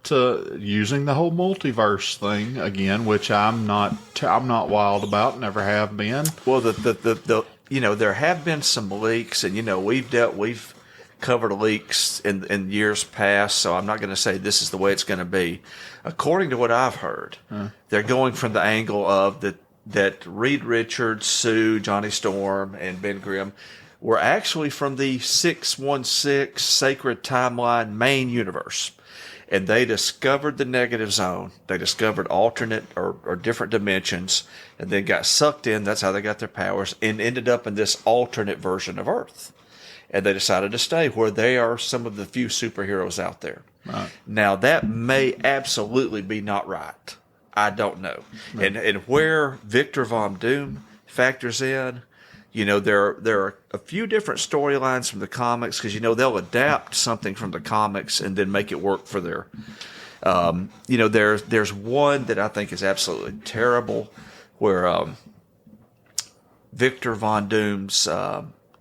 S1: to using the whole multiverse thing again, which I'm not wild about. Never have been.
S2: Well, the there have been some leaks, and we've covered leaks in years past, so I'm not going to say this is the way it's going to be. According to what I've heard, they're going from the angle of that Reed Richards, Sue, Johnny Storm, and Ben Grimm were actually from the 616 Sacred Timeline main universe. And they discovered the negative zone. They discovered alternate or different dimensions, and then got sucked in. That's how they got their powers, and ended up in this alternate version of Earth. And they decided to stay where they are some of the few superheroes out there. Right. Now, that may absolutely be not right. I don't know. Right. And where Victor Von Doom factors in, there are a few different storylines from the comics, because they'll adapt something from the comics and then make it work for their. There's one that I think is absolutely terrible, where Victor Von Doom's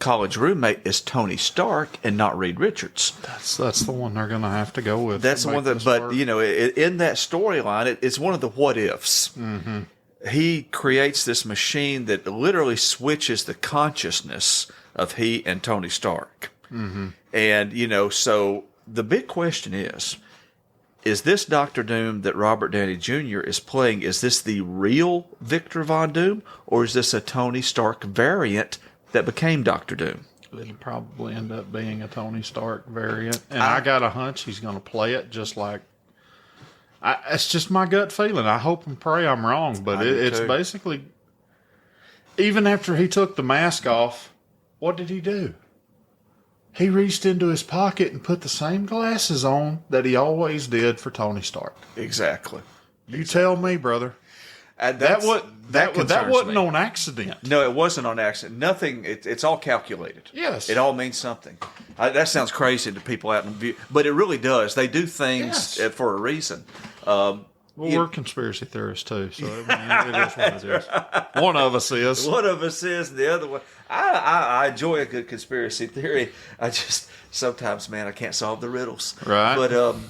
S2: college roommate is Tony Stark and not Reed Richards.
S1: That's the one they're going to have to go with.
S2: That's the one that, but in that storyline, it's one of the what ifs. Mm-hmm. He creates this machine that literally switches the consciousness of he and Tony Stark. Mm-hmm. And, so the big question is this Dr. Doom that Robert Downey Jr. is playing, is this the real Victor Von Doom, or is this a Tony Stark variant that became Dr. Doom?
S1: It'll probably end up being a Tony Stark variant. And I got a hunch he's going to play it just like, it's just my gut feeling. I hope and pray I'm wrong, but it's basically, even after he took the mask off, what did he do? He reached into his pocket and put the same glasses on that he always did for Tony Stark.
S2: Exactly.
S1: You tell me, brother. That wasn't on accident.
S2: No, it wasn't on accident. Nothing. It's all calculated.
S1: Yes.
S2: It all means something. That sounds crazy to people out in view, but it really does. They do things for a reason.
S1: We're conspiracy theorists too, so it is what it is. One of us is.
S2: One of us is. The other one. I enjoy a good conspiracy theory. I just sometimes, man, I can't solve the riddles.
S1: Right.
S2: But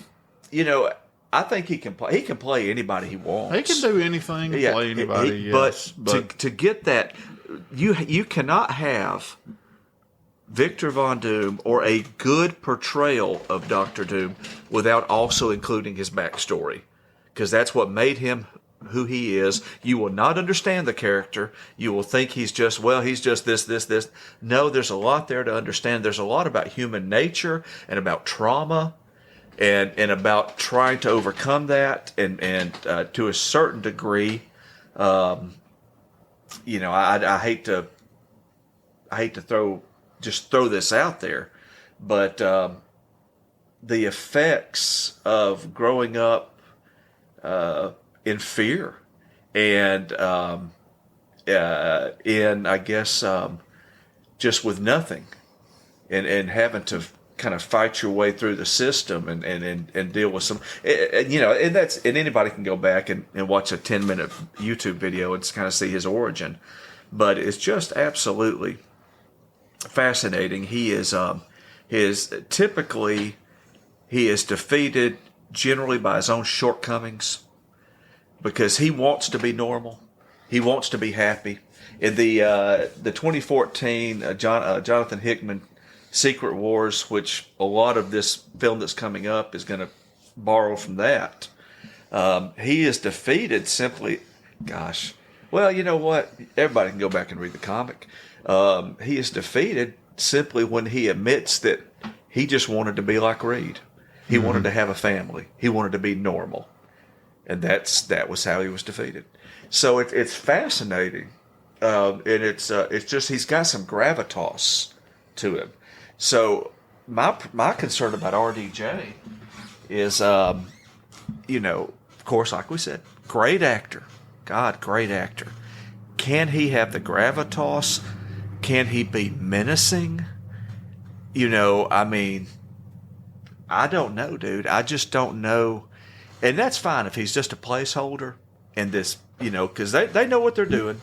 S2: I think he can play. He can play anybody he wants.
S1: He can do anything. Play anybody. Yes,
S2: but to get that, you cannot have Victor Von Doom or a good portrayal of Dr. Doom without also including his backstory, because that's what made him who he is. You will not understand the character. You will think he's just this. No, there's a lot there to understand. There's a lot about human nature and about trauma. And about trying to overcome that, and to a certain degree, I hate to throw this out there, but the effects of growing up in fear and in, I guess, just with nothing, and having to kind of fight your way through the system and deal with some, and anybody can go back and watch a 10-minute YouTube video and kind of see his origin, but it's just absolutely fascinating. He is defeated generally by his own shortcomings, because he wants to be normal. He wants to be happy. In the 2014 Jonathan Hickman Secret Wars, which a lot of this film that's coming up is going to borrow from that. He is defeated simply, well, you know what? Everybody can go back and read the comic. He is defeated simply when he admits that he just wanted to be like Reed. He wanted to have a family. He wanted to be normal. and that was how he was defeated. So it's fascinating, and it's just he's got some gravitas to him. So my concern about RDJ is, of course, like we said, great actor, great actor. Can he have the gravitas? Can he be menacing? I don't know, dude. I just don't know. And that's fine if he's just a placeholder and this, because they know what they're doing.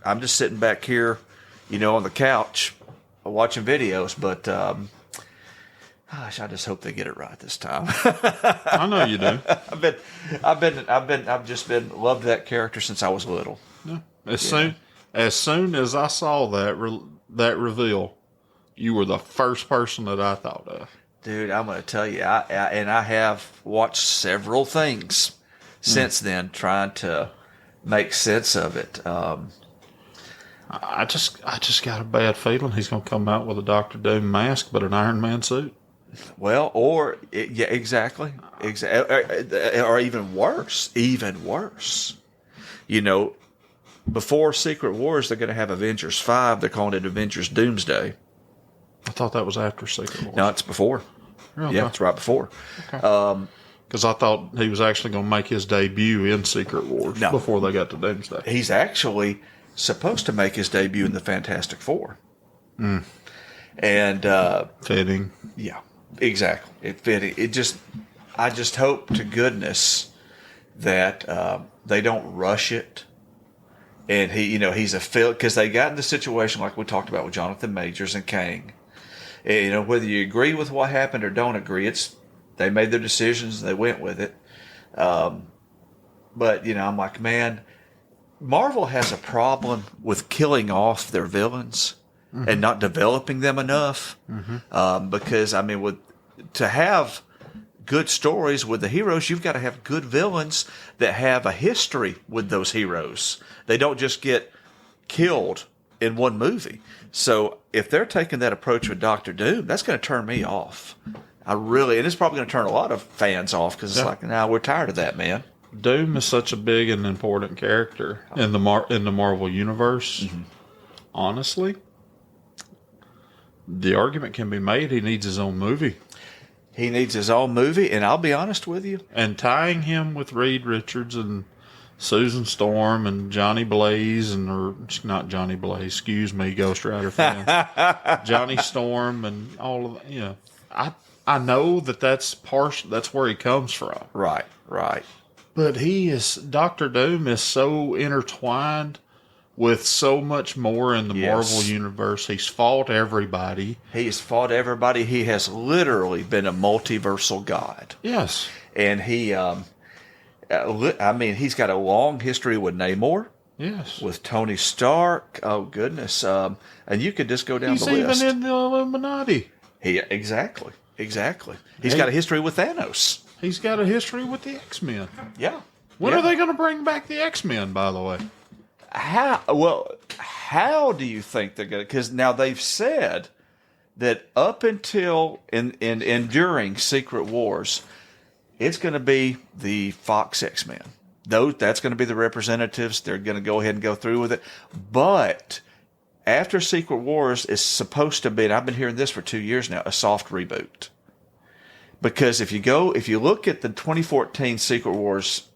S2: I'm just sitting back here, on the couch watching videos, but gosh, I just hope they get it right this time.
S1: I know you do.
S2: I've just been loved that character since I was little.
S1: Yeah. As soon as I saw that reveal, you were the first person that I thought of.
S2: Dude, I'm going to tell you, I have watched several things since then, trying to make sense of it.
S1: I just got a bad feeling he's going to come out with a Doctor Doom mask, but an Iron Man suit.
S2: Well, yeah, exactly, or even worse. Before Secret Wars, they're going to have Avengers 5. They're calling it Avengers Doomsday.
S1: I thought that was after Secret Wars.
S2: No, it's before.
S1: Really?
S2: Yeah, it's right before.
S1: Okay. Because I thought he was actually going to make his debut in Secret Wars before they got to Doomsday.
S2: He's actually supposed to make his debut in the Fantastic Four.
S1: Mm.
S2: And
S1: fitting.
S2: Yeah, exactly. It fitting. I just hope to goodness that they don't rush it. And he's a fill, because they got in the situation like we talked about with Jonathan Majors and Kang. And, whether you agree with what happened or don't agree, they made their decisions and they went with it. But I'm like, man, Marvel has a problem with killing off their villains and not developing them enough. Because to have good stories with the heroes, you've got to have good villains that have a history with those heroes. They don't just get killed in one movie. So if they're taking that approach with Doctor Doom, that's going to turn me off. And it's probably going to turn a lot of fans off, because it's like, we're tired of that, man.
S1: Doom is such a big and important character in the Marvel universe. Honestly, the argument can be made he needs his own movie.
S2: He needs his own movie, and I'll be honest with you.
S1: And tying him with Reed Richards and Susan Storm and Johnny Blaze, or not Johnny Blaze, excuse me, Ghost Rider fans. Johnny Storm and all of that. I know that's where he comes from.
S2: Right.
S1: But Doctor Doom is so intertwined with so much more in the Marvel universe. He's fought everybody.
S2: He has literally been a multiversal god.
S1: Yes.
S2: And he's got a long history with Namor.
S1: Yes.
S2: With Tony Stark. Oh, goodness. And you could just go down the list.
S1: He's even in the Illuminati.
S2: Exactly. He's got a history with Thanos.
S1: He's got a history with the X-Men.
S2: Yeah.
S1: When are they going to bring back the X-Men, by the way?
S2: How do you think they're going to? Because now they've said that up until and during Secret Wars, it's going to be the Fox X-Men. That's going to be the representatives. They're going to go ahead and go through with it. But after Secret Wars is supposed to be, and I've been hearing this for 2 years now, a soft reboot. Because if you look at the 2014 Secret Wars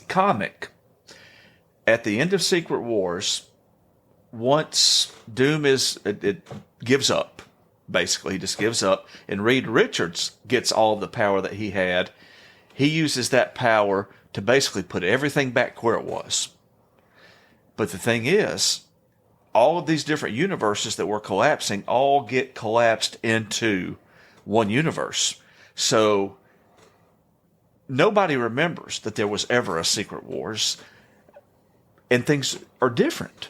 S2: comic, at the end of Secret Wars, once Doom it gives up, basically, he just gives up, and Reed Richards gets all of the power that he had. He uses that power to basically put everything back where it was. But the thing is, all of these different universes that were collapsing all get collapsed into one universe. So nobody remembers that there was ever a Secret Wars, and things are different.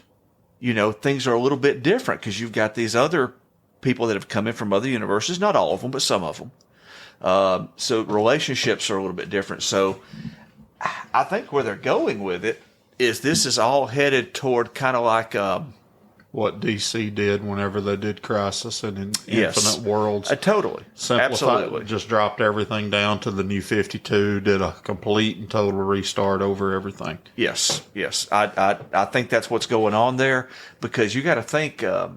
S2: Things are a little bit different because you've got these other people that have come in from other universes, not all of them, but some of them. So relationships are a little bit different. So I think where they're going with it is this is all headed toward kind of like
S1: what DC did whenever they did Crisis and
S2: Yes.
S1: Infinite Worlds.
S2: Totally.
S1: Simplified,
S2: Absolutely.
S1: just dropped everything down to the New 52, did a complete and total restart over everything.
S2: Yes. I think that's what's going on there, because you got to think it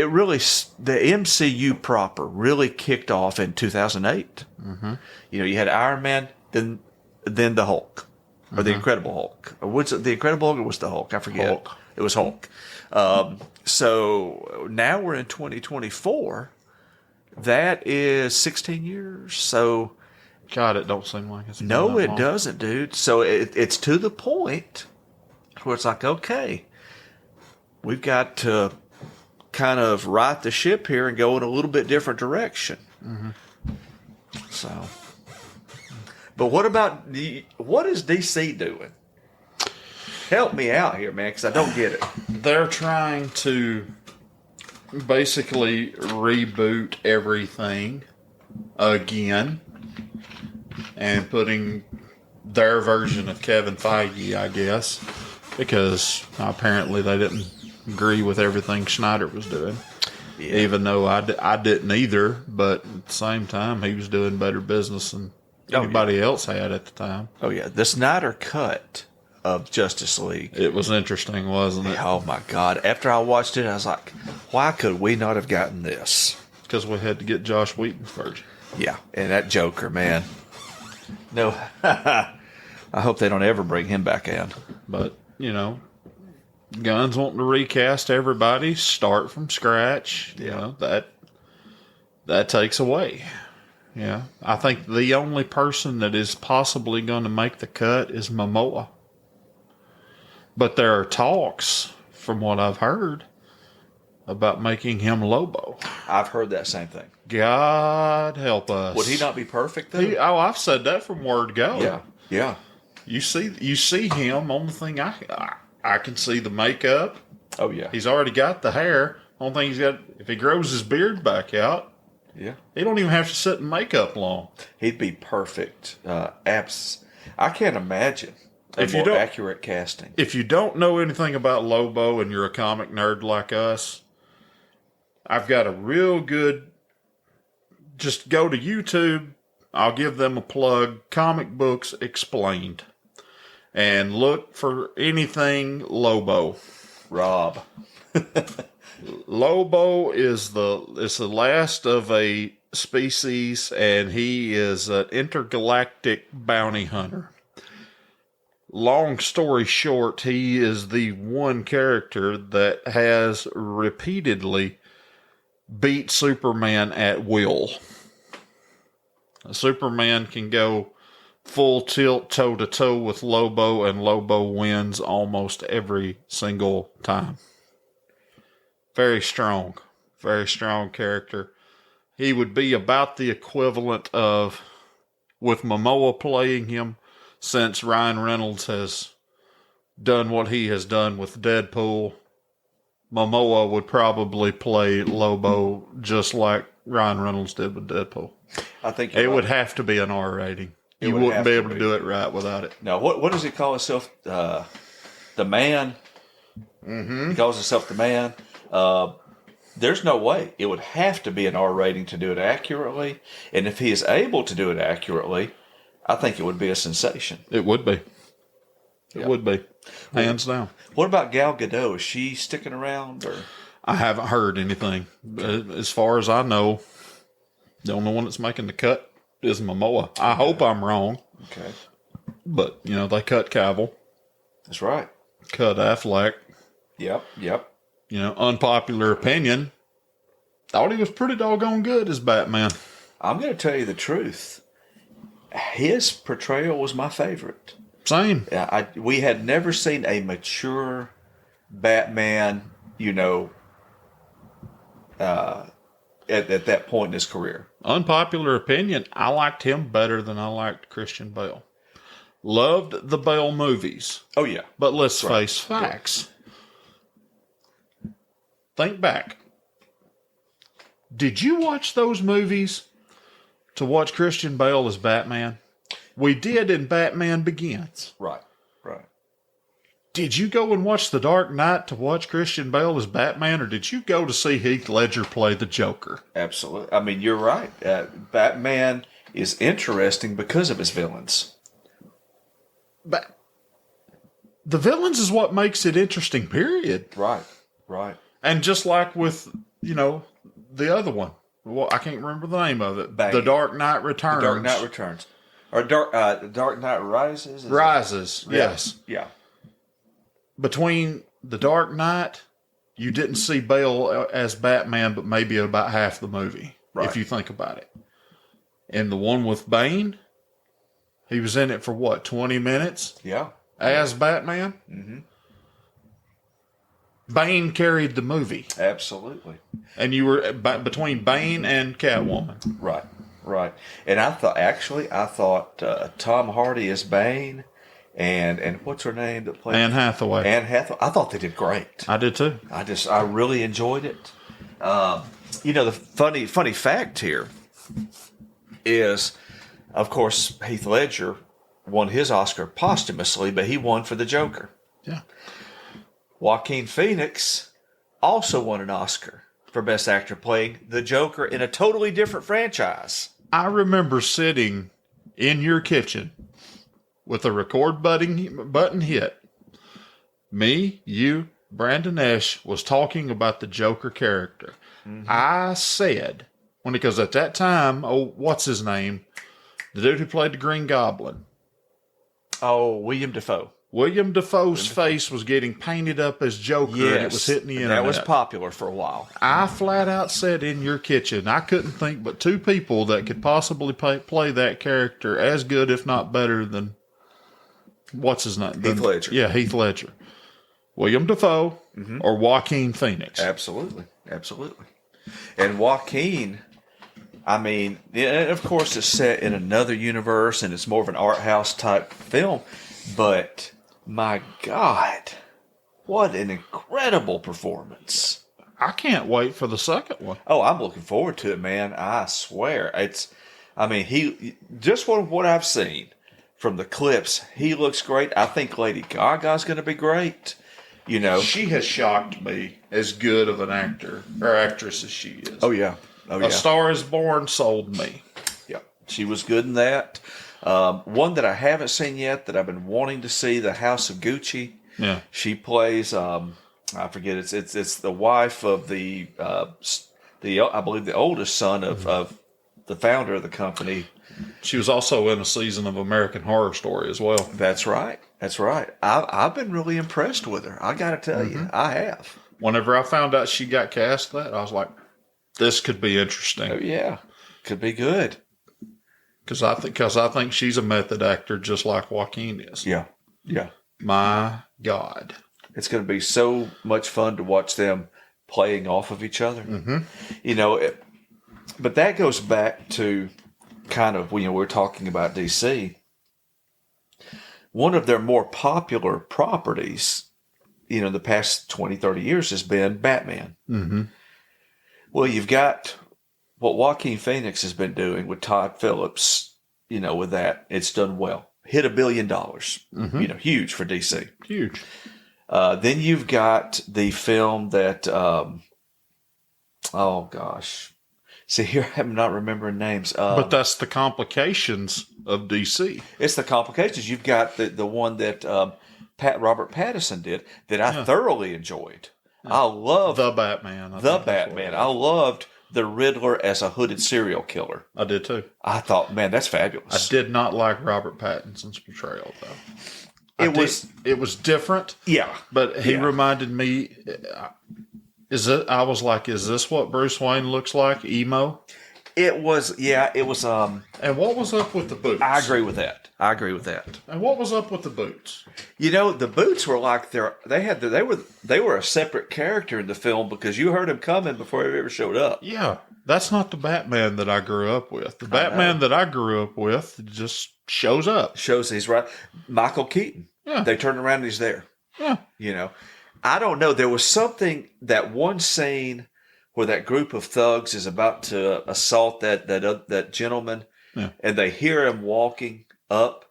S2: really, the MCU proper really kicked off in 2008. Mm-hmm. You know, you had Iron Man, then the Hulk, or the Incredible Hulk. Or was it the Incredible Hulk or was the Hulk? I forget.
S1: Hulk.
S2: It was Hulk. So now we're in 2024. That is 16 years. So
S1: God, it don't seem like it's been
S2: no,
S1: that
S2: it
S1: long.
S2: doesn't, dude. So it's to the point where it's like, okay, we've got to kind of right the ship here and go in a little bit different direction. Mm-hmm. So, but what is DC doing? Help me out here, man, because I don't get it.
S1: They're trying to basically reboot everything again and putting their version of Kevin Feige, I guess, because apparently they didn't agree with everything Schneider was doing. Yeah. Even though I didn't either, but at the same time, he was doing better business than anybody else had at the time.
S2: Oh, yeah. The Snyder cut of Justice League.
S1: It was interesting, wasn't it?
S2: Oh, my God. After I watched it, I was like, why could we not have gotten this?
S1: Because we had to get Josh Whedon's version.
S2: Yeah, and that Joker, man. No, I hope they don't ever bring him back in.
S1: But, you know, Gunn's wanting to recast everybody, start from scratch. You know, that takes away. Yeah. I think the only person that is possibly going to make the cut is Momoa. But there are talks, from what I've heard, about making him Lobo.
S2: I've heard that same thing.
S1: God help us.
S2: Would he not be perfect, though?
S1: I've said that from word go.
S2: Yeah.
S1: You see him on the thing. I can see the makeup.
S2: Oh, yeah.
S1: He's already got the hair. Only thing he's got, if he grows his beard back out,
S2: yeah,
S1: he don't even have to sit in makeup long.
S2: He'd be perfect. I can't imagine a more accurate casting.
S1: If you don't know anything about Lobo and you're a comic nerd like us, I've got a real good, just go to YouTube. I'll give them a plug, Comic Books Explained, and look for anything Lobo.
S2: Rob.
S1: Lobo is the last of a species, and he is an intergalactic bounty hunter. Long story short, he is the one character that has repeatedly beat Superman at will. Superman can go full tilt toe-to-toe with Lobo, and Lobo wins almost every single time. Very strong character. He would be about the equivalent of, with Momoa playing him, since Ryan Reynolds has done what he has done with Deadpool, Momoa would probably play Lobo just like Ryan Reynolds did with Deadpool.
S2: I think
S1: it would have to be an R rating. You wouldn't be able to do it right without it.
S2: Now, what does he call himself? The Man? Mm-hmm. He calls himself the Man. There's no way. It would have to be an R rating to do it accurately. And if he is able to do it accurately, I think it would be a sensation.
S1: It would be. It would be. Hands down.
S2: What about Gal Gadot? Is she sticking around? Or?
S1: I haven't heard anything. As far as I know, the only one that's making the cut is Momoa. I hope I'm wrong.
S2: Okay.
S1: But, they cut Cavill.
S2: That's right.
S1: Cut Affleck.
S2: Yep.
S1: Unpopular opinion. Thought he was pretty doggone good as Batman.
S2: I'm going to tell you the truth. His portrayal was my favorite.
S1: Same.
S2: We had never seen a mature Batman, at that point in his career.
S1: Unpopular opinion, I liked him better than I liked Christian Bale. Loved the Bale movies.
S2: Oh, yeah.
S1: But let's face facts. Yeah. Think back. Did you watch those movies to watch Christian Bale as Batman? We did in Batman Begins.
S2: Right.
S1: did you go and watch The Dark Knight to watch Christian Bale as Batman, or did you go to see Heath Ledger play the Joker?
S2: Absolutely. I mean, you're right. Batman is interesting because of his villains.
S1: But the villains is what makes it interesting, period.
S2: Right.
S1: And just like with, the other one. Well, I can't remember the name of it.
S2: Bane.
S1: The Dark Knight Returns.
S2: The Dark Knight Returns. Or The Dark Knight Rises?
S1: Rises, yes.
S2: Yeah.
S1: Between The Dark Knight, you didn't see Bale as Batman, but maybe about half the movie, if you think about it. And the one with Bane, he was in it for what, 20 minutes?
S2: Yeah.
S1: As Batman?
S2: Mm-hmm.
S1: Bane carried the movie.
S2: Absolutely.
S1: And you were between Bane and Catwoman.
S2: Right. And I thought Tom Hardy as Bane and what's her name that played
S1: Anne Hathaway.
S2: I thought they did great.
S1: I did too.
S2: I really enjoyed it. The funny fact here is, of course, Heath Ledger won his Oscar posthumously, but he won for the Joker.
S1: Yeah.
S2: Joaquin Phoenix also won an Oscar for Best Actor playing the Joker in a totally different franchise.
S1: I remember sitting in your kitchen with a record button hit. Me, you, Brandon Esch was talking about the Joker character. Mm-hmm. I said, because at that time, what's his name? The dude who played the Green Goblin.
S2: Oh, William Dafoe.
S1: William Dafoe's face was getting painted up as Joker, and it was hitting the internet.
S2: That was popular for a while.
S1: I flat out said in your kitchen, I couldn't think but two people that could possibly play that character as good, if not better, than what's his name?
S2: Heath Ledger.
S1: Yeah, Heath Ledger. William Dafoe or Joaquin Phoenix.
S2: Absolutely. And Joaquin, I mean, of course, it's set in another universe, and it's more of an art house type film, but my God, what an incredible performance.
S1: I can't wait for the second one.
S2: Oh, I'm looking forward to it, man. I swear. Just what I've seen from the clips, he looks great. I think Lady Gaga's going to be great.
S1: She has shocked me as good of an actor or actress as she is.
S2: Oh, yeah.
S1: A Star is Born sold me.
S2: Yeah, she was good in that. One that I haven't seen yet that I've been wanting to see, The House of Gucci.
S1: Yeah,
S2: she plays. I forget. It's the wife of the I believe the oldest son of the founder of the company.
S1: She was also in a season of American Horror Story as well.
S2: That's right. I've been really impressed with her. I got to tell you, I have.
S1: Whenever I found out she got cast that, I was like, this could be interesting.
S2: Oh yeah, could be good.
S1: Because I think she's a method actor just like Joaquin is.
S2: Yeah.
S1: My God.
S2: It's going to be so much fun to watch them playing off of each other. Mm-hmm. But that goes back to kind of, we're talking about DC. One of their more popular properties, the past 20, 30 years has been Batman.
S1: Mm-hmm.
S2: Well, you've got what Joaquin Phoenix has been doing with Todd Phillips, with that, it's done well. Hit $1 billion, huge for DC.
S1: Huge.
S2: Then you've got the film that, oh gosh. See, here I'm not remembering names.
S1: But that's the complications of DC.
S2: It's the complications. You've got the one that Robert Pattinson did that I thoroughly enjoyed. I love
S1: The Batman.
S2: I loved the Riddler as a hooded serial killer.
S1: I did too.
S2: I thought, man, that's fabulous.
S1: I did not like Robert Pattinson's portrayal though. It was different.
S2: Yeah,
S1: but he reminded me. I was like, is this what Bruce Wayne looks like? Emo.
S2: It was.
S1: And what was up with the boots?
S2: I agree with that.
S1: And what was up with the boots?
S2: The boots were like they were a separate character in the film because you heard him coming before he ever showed up.
S1: Yeah, that's not the Batman that I grew up with. The Batman that I grew up with just shows up.
S2: Shows he's right. Michael Keaton.
S1: Yeah.
S2: They turn around and he's there.
S1: Yeah.
S2: I don't know. There was something, that one scene where that group of thugs is about to assault that gentleman, and they hear him walking up.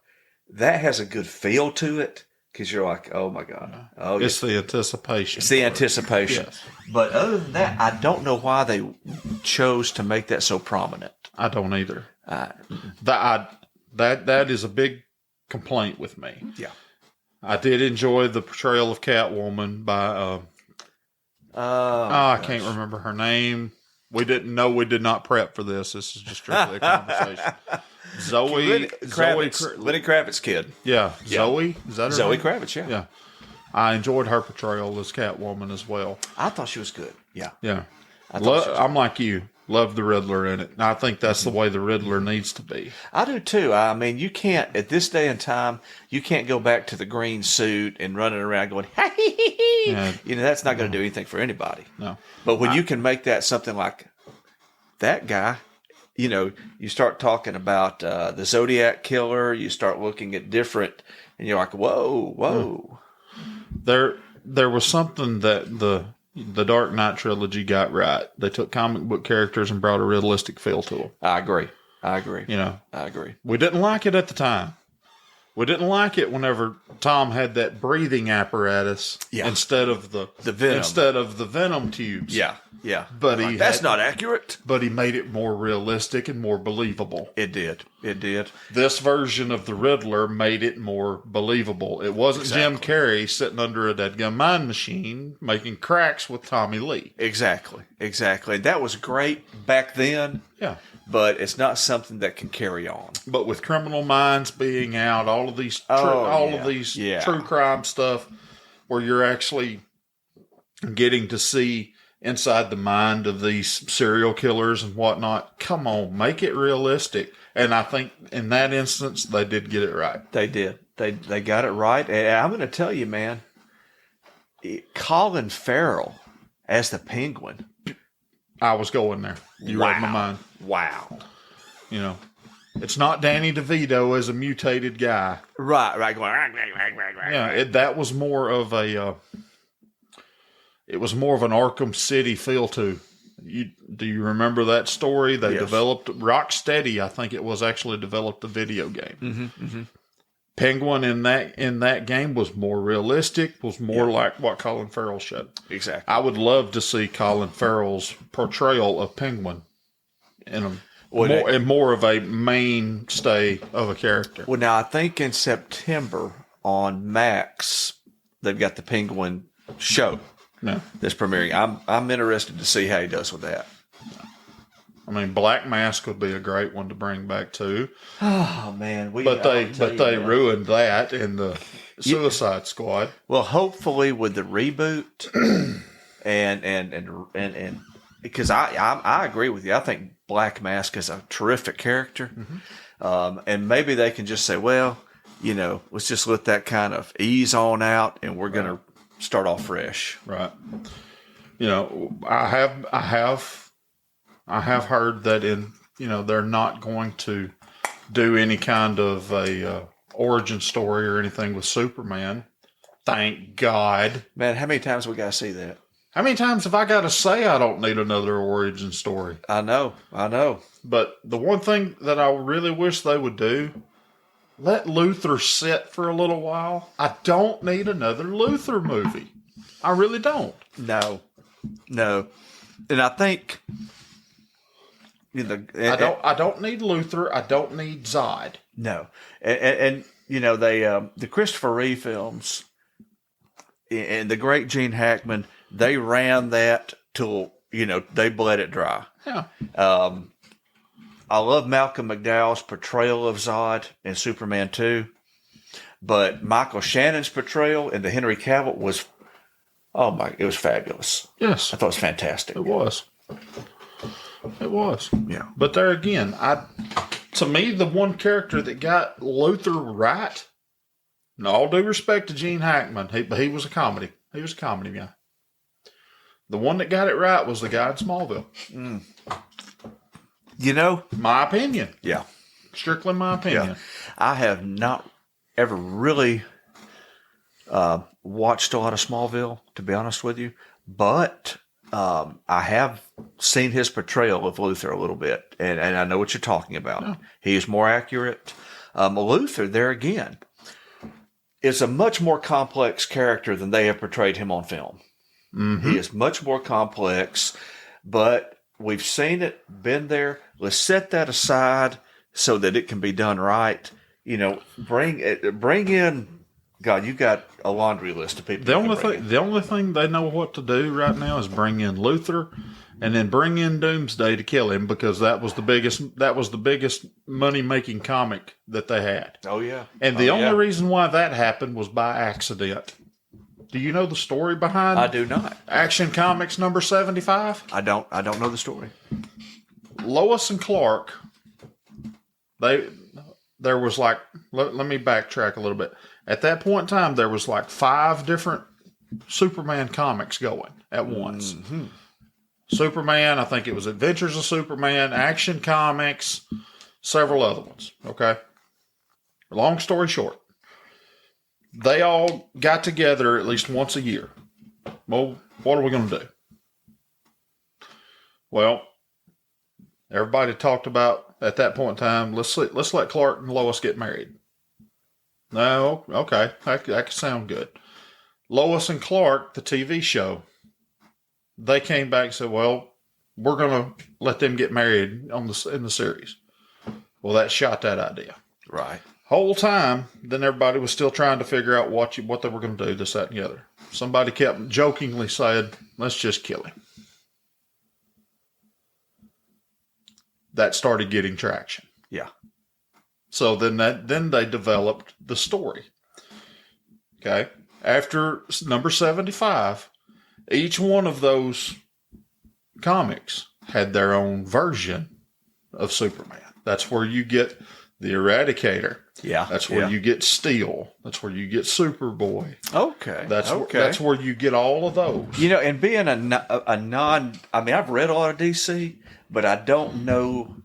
S2: That has a good feel to it because you're like, oh my god, oh
S1: It's the anticipation.
S2: it's the anticipation.
S1: Yes.
S2: But other than that, I don't know why they chose to make that so prominent.
S1: I don't either. That is a big complaint with me.
S2: Yeah.
S1: I did enjoy the portrayal of Catwoman by I can't remember her name. We did not prep for this. This is just strictly a conversation.
S2: Lenny Kravitz kid.
S1: Yeah, Zoe. Is that her
S2: Zoe
S1: name?
S2: Kravitz, yeah.
S1: Yeah. I enjoyed her portrayal as Catwoman as well.
S2: I thought she was good. Yeah.
S1: Yeah.
S2: was
S1: I'm like you. Love the Riddler in it. And I think that's the way the Riddler needs to be.
S2: I do too. I mean, you can't, at this day and time, you can't go back to the green suit and running around going, hey,
S1: Yeah.
S2: that's not going to do anything for anybody.
S1: No.
S2: But when you can make that something like that guy, you start talking about the Zodiac Killer, you start looking at different, and you're like, whoa.
S1: There was something that the Dark Knight trilogy got right. They took comic book characters and brought a realistic feel to them.
S2: I agree. I agree.
S1: We didn't like it at the time. We didn't like it whenever Tom had that breathing apparatus instead of the venom tubes.
S2: Yeah.
S1: But
S2: that's not accurate.
S1: But he made it more realistic and more believable.
S2: It did.
S1: This version of the Riddler made it more believable. It wasn't Jim Carrey sitting under a dead gun mine machine making cracks with Tommy Lee.
S2: Exactly. That was great back then.
S1: Yeah.
S2: But it's not something that can carry on.
S1: But with Criminal Minds being out, all of these true crime stuff where you're actually getting to see inside the mind of these serial killers and whatnot. Come on, make it realistic. And I think in that instance, they did get it right.
S2: They did. They got it right. And I'm going to tell you, man, Colin Farrell as the Penguin.
S1: I was going there. You read my mind.
S2: Wow.
S1: It's not Danny DeVito as a mutated guy.
S2: Right. Going,
S1: yeah, that was more of a... It was more of an Arkham City feel to. Do you remember that story? They developed Rocksteady. I think it was actually developed a video game.
S2: Mm-hmm.
S1: Penguin in that game was more realistic. Was more like what Colin Farrell showed.
S2: Exactly.
S1: I would love to see Colin Farrell's portrayal of Penguin in more of a mainstay of a character.
S2: Well, now I think in September on Max they've got the Penguin show.
S1: No.
S2: That's premiering. I'm interested to see how he does with that.
S1: I mean, Black Mask would be a great one to bring back too.
S2: Oh man,
S1: but they ruined that in the Suicide Squad.
S2: Well, hopefully with the reboot, and because I agree with you. I think Black Mask is a terrific character, and maybe they can just say, well, let's just let that kind of ease on out, and we're gonna start off fresh.
S1: Right. I have heard that they're not going to do any kind of a origin story or anything with Superman. Thank God.
S2: Man, how many times we got to see that?
S1: How many times have I got to say I don't need another origin story?
S2: I know.
S1: But the one thing that I really wish they would do, let Luthor sit for a little while. I don't need another Luthor movie. I really don't.
S2: No. And I think
S1: I don't need Luthor. I don't need Zod.
S2: No. And they the Christopher Reeve films and the great Gene Hackman, they ran that till they bled it dry.
S1: Yeah.
S2: I love Malcolm McDowell's portrayal of Zod in Superman 2, but Michael Shannon's portrayal in the Henry Cavill was, it was fabulous.
S1: Yes.
S2: I thought it was fantastic.
S1: It was.
S2: Yeah.
S1: But there again, to me, the one character that got Luthor right, and all due respect to Gene Hackman, he was a comedy. He was a comedy guy. The one that got it right was the guy in Smallville.
S2: My
S1: opinion.
S2: Yeah.
S1: Strictly my opinion.
S2: Yeah. I have not ever really watched a lot of Smallville, to be honest with you. But I have seen his portrayal of Luthor a little bit. And I know what you're talking about. Yeah. He is more accurate. Luthor, there again, is a much more complex character than they have portrayed him on film.
S1: Mm-hmm.
S2: He is much more complex, but we've seen it, been there. Let's set that aside so that it can be done right. You know, bring in. God, you got a laundry list of people.
S1: The only thing they know what to do right now is bring in Luther, and then bring in Doomsday to kill him, because that was the biggest money making comic that they had.
S2: Oh yeah,
S1: and the only reason why that happened was by accident. Do you know the story behind?
S2: I do not.
S1: Action Comics number 75.
S2: I don't know the story.
S1: Lois and Clark. There was like, let me backtrack a little bit. At that point in time, there was like 5 different Superman comics going at once.
S2: Mm-hmm.
S1: Superman, I think it was Adventures of Superman, Action Comics, several other ones. Okay. Long story short, they all got together at least once a year. Well, what are we going to do? Well, everybody talked about at that point in time, let's let Clark and Lois get married. No, okay, that could sound good. Lois and Clark, the TV show, they came back and said, well, we're going to let them get married in the series. Well, that shot that idea.
S2: Right.
S1: Whole time, then everybody was still trying to figure out what they were going to do, this, that, and the other. Somebody kept jokingly said, let's just kill him. That started getting traction.
S2: Yeah.
S1: So then they developed the story. Okay. After number 75, each one of those comics had their own version of Superman. That's where you get the Eradicator.
S2: Yeah.
S1: That's where you get Steel. That's where you get Superboy.
S2: Okay.
S1: That's where you get all of those.
S2: You know, and being a non, I mean, I've read a lot of DC, but I don't know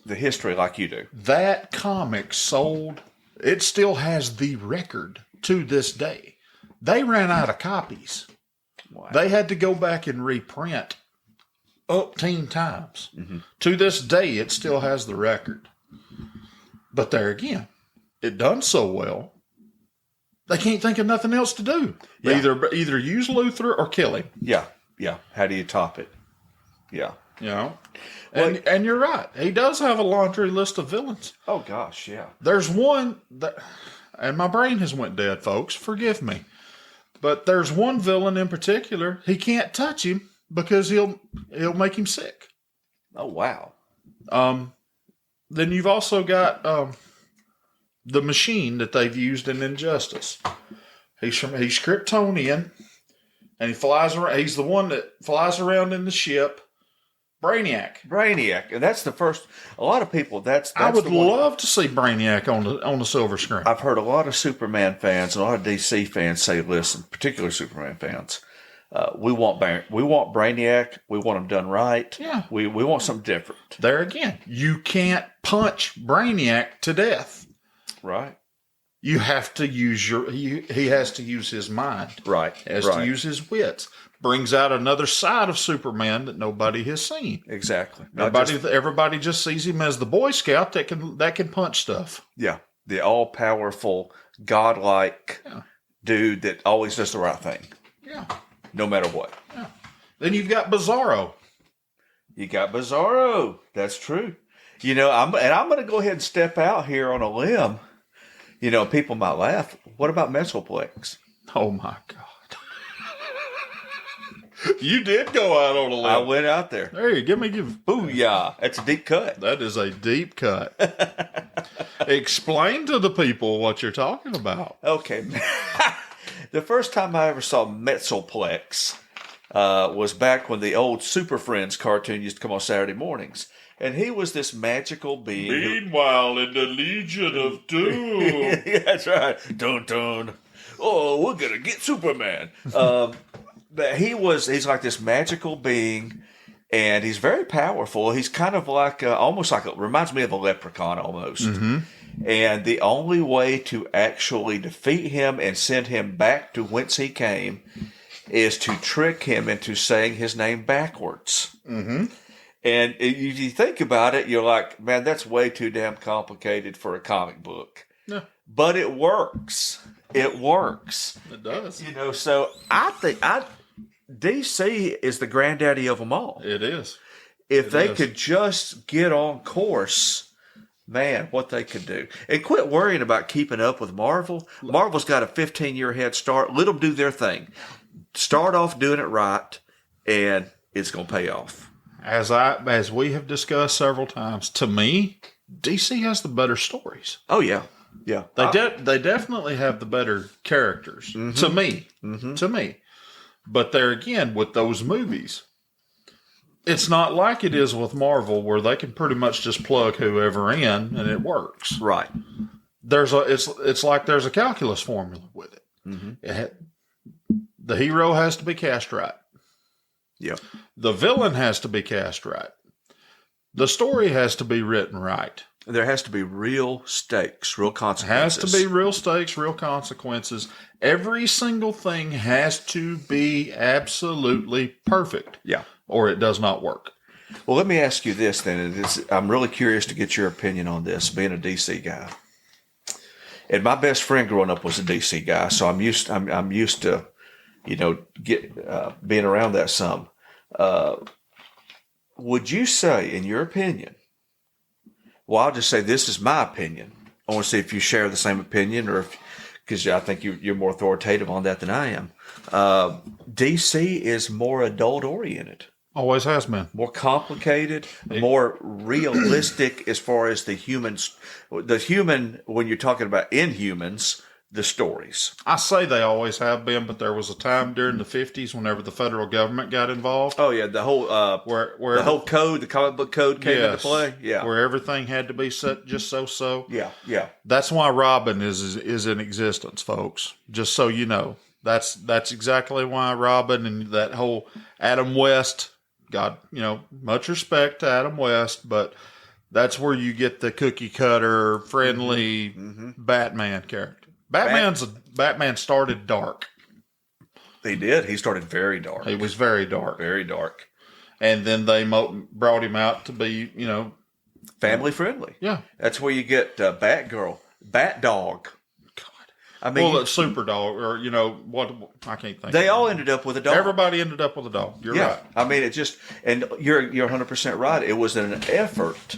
S2: the history like you do.
S1: That comic sold, it still has the record to this day. They ran out of copies.
S2: Wow.
S1: They had to go back and reprint 18 times.
S2: Mm-hmm.
S1: To this day, it still has the record. But there again, it done so well, they can't think of nothing else to do.
S2: Yeah.
S1: Either use Luther or kill him.
S2: Yeah. Yeah. How do you top it? Yeah.
S1: You know? And you're right. He does have a laundry list of villains.
S2: Oh, gosh, yeah.
S1: There's one that, and my brain has went dead, folks. Forgive me. But there's one villain in particular. He can't touch him because he'll make him sick.
S2: Oh, wow.
S1: Then you've also got the Machine that they've used in Injustice. He's Kryptonian, and he flies around. He's the one that flies around in the ship. Brainiac.
S2: And that's the first. A lot of people. That's
S1: I would love to see Brainiac on the silver screen.
S2: I've heard a lot of Superman fans, a lot of DC fans say, "Listen, particularly Superman fans, we want Brainiac. We want him done right.
S1: Yeah,
S2: we want something different."
S1: There again, you can't punch Brainiac to death.
S2: Right.
S1: You have to use he has to use his mind.
S2: Right.
S1: He has to use his wits. Brings out another side of Superman that nobody has seen.
S2: Exactly.
S1: Everybody just sees him as the Boy Scout that can punch stuff.
S2: Yeah. The all-powerful, godlike dude that always does the right thing.
S1: Yeah.
S2: No matter what.
S1: Yeah. Then you've got Bizarro.
S2: That's true. You know, I'm going to go ahead and step out here on a limb. You know, people might laugh. What about Metroplex?
S1: Oh, my God. You did go out on a limb.
S2: I went out there.
S1: Hey, give.
S2: Booyah. That's a deep cut.
S1: That is a deep cut. Explain to the people what you're talking about.
S2: Okay. The first time I ever saw Metroplex was back when the old Super Friends cartoon used to come on Saturday mornings. And he was this magical being.
S1: Meanwhile, in the Legion of Doom.
S2: That's right. Dun dun. Oh, we're going to get Superman. But he's like this magical being, and he's very powerful. He's kind of like, reminds me of a leprechaun almost.
S1: Mm-hmm.
S2: And the only way to actually defeat him and send him back to whence he came is to trick him into saying his name backwards.
S1: Mm-hmm.
S2: And if you think about it, you're like, man, that's way too damn complicated for a comic book.
S1: Yeah.
S2: But it works. it works.
S1: It does.
S2: So I think DC is the granddaddy of them all.
S1: It is.
S2: If they could just get on course, man, what they could do. And quit worrying about keeping up with Marvel. Marvel's got a 15-year head start. Let them do their thing. Start off doing it right, and it's going to pay off.
S1: As we have discussed several times, to me, DC has the better stories.
S2: Oh, yeah. Yeah.
S1: They definitely have the better characters, to me. To me. But there again, with those movies, it's not like it is with Marvel where they can pretty much just plug whoever in and it works.
S2: Right.
S1: It's like there's a calculus formula with it. The hero has to be cast right.
S2: Yep.
S1: The villain has to be cast right. The story has to be written right.
S2: There has to be real stakes, real consequences.
S1: Has to be real stakes, real consequences. Every single thing has to be absolutely perfect.
S2: Yeah.
S1: Or it does not work.
S2: Well, let me ask you this then. I'm really curious to get your opinion on this, being a DC guy. And my best friend growing up was a DC guy, so I'm used to, being around that some. Would you say, in your opinion, well, I'll just say this is my opinion. I want to see if you share the same opinion, or because I think you're more authoritative on that than I am. DC is more adult oriented.
S1: Always has been.
S2: More complicated, more realistic as far as the human, when you're talking about Inhumans, the stories.
S1: I say they always have been, but there was a time during the 50s whenever the federal government got involved.
S2: Oh, yeah, the whole
S1: where
S2: the whole code, the comic book code came into play. Yeah.
S1: Where everything had to be set just so.
S2: Yeah, yeah.
S1: That's why Robin is in existence, folks. Just so you know. That's exactly why Robin and that whole Adam West, God, much respect to Adam West, but that's where you get the cookie cutter, friendly Batman character. Batman started dark.
S2: He did. He started very dark.
S1: He was very dark.
S2: Very dark.
S1: And then they brought him out to be,
S2: family friendly.
S1: Yeah.
S2: That's where you get Batgirl, Batdog. I mean,
S1: well, Super Dog, or what? I can't think.
S2: They all ended up with a dog.
S1: Everybody ended up with a dog. You're right.
S2: I mean, it just, and you're 100% right. It was an effort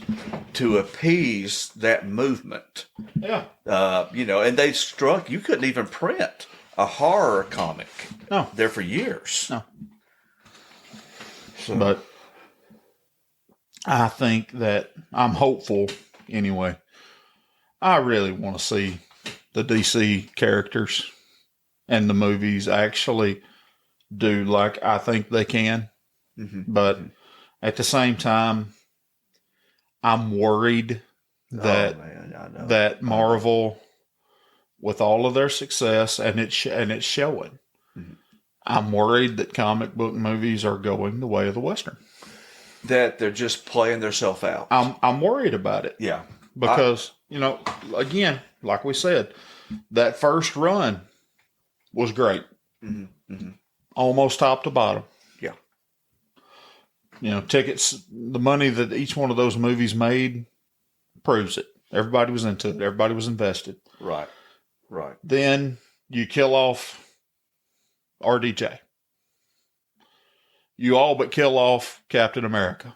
S2: to appease that movement.
S1: Yeah.
S2: And they struck. You couldn't even print a horror comic.
S1: No.
S2: There for years.
S1: No. So. But I think that I'm hopeful. Anyway, I really want to see the DC characters and the movies actually do like I think they can. But at the same time, I'm worried that that Marvel, with all of their success, and it's showing, I'm worried that comic book movies are going the way of the Western.
S2: That they're just playing themselves out.
S1: I'm worried about it.
S2: Yeah.
S1: Because, again, like we said, that first run was great. Almost top to bottom.
S2: Yeah.
S1: Tickets, the money that each one of those movies made proves it. Everybody was into it. Everybody was invested.
S2: Right.
S1: Then you kill off RDJ. You all but kill off Captain America.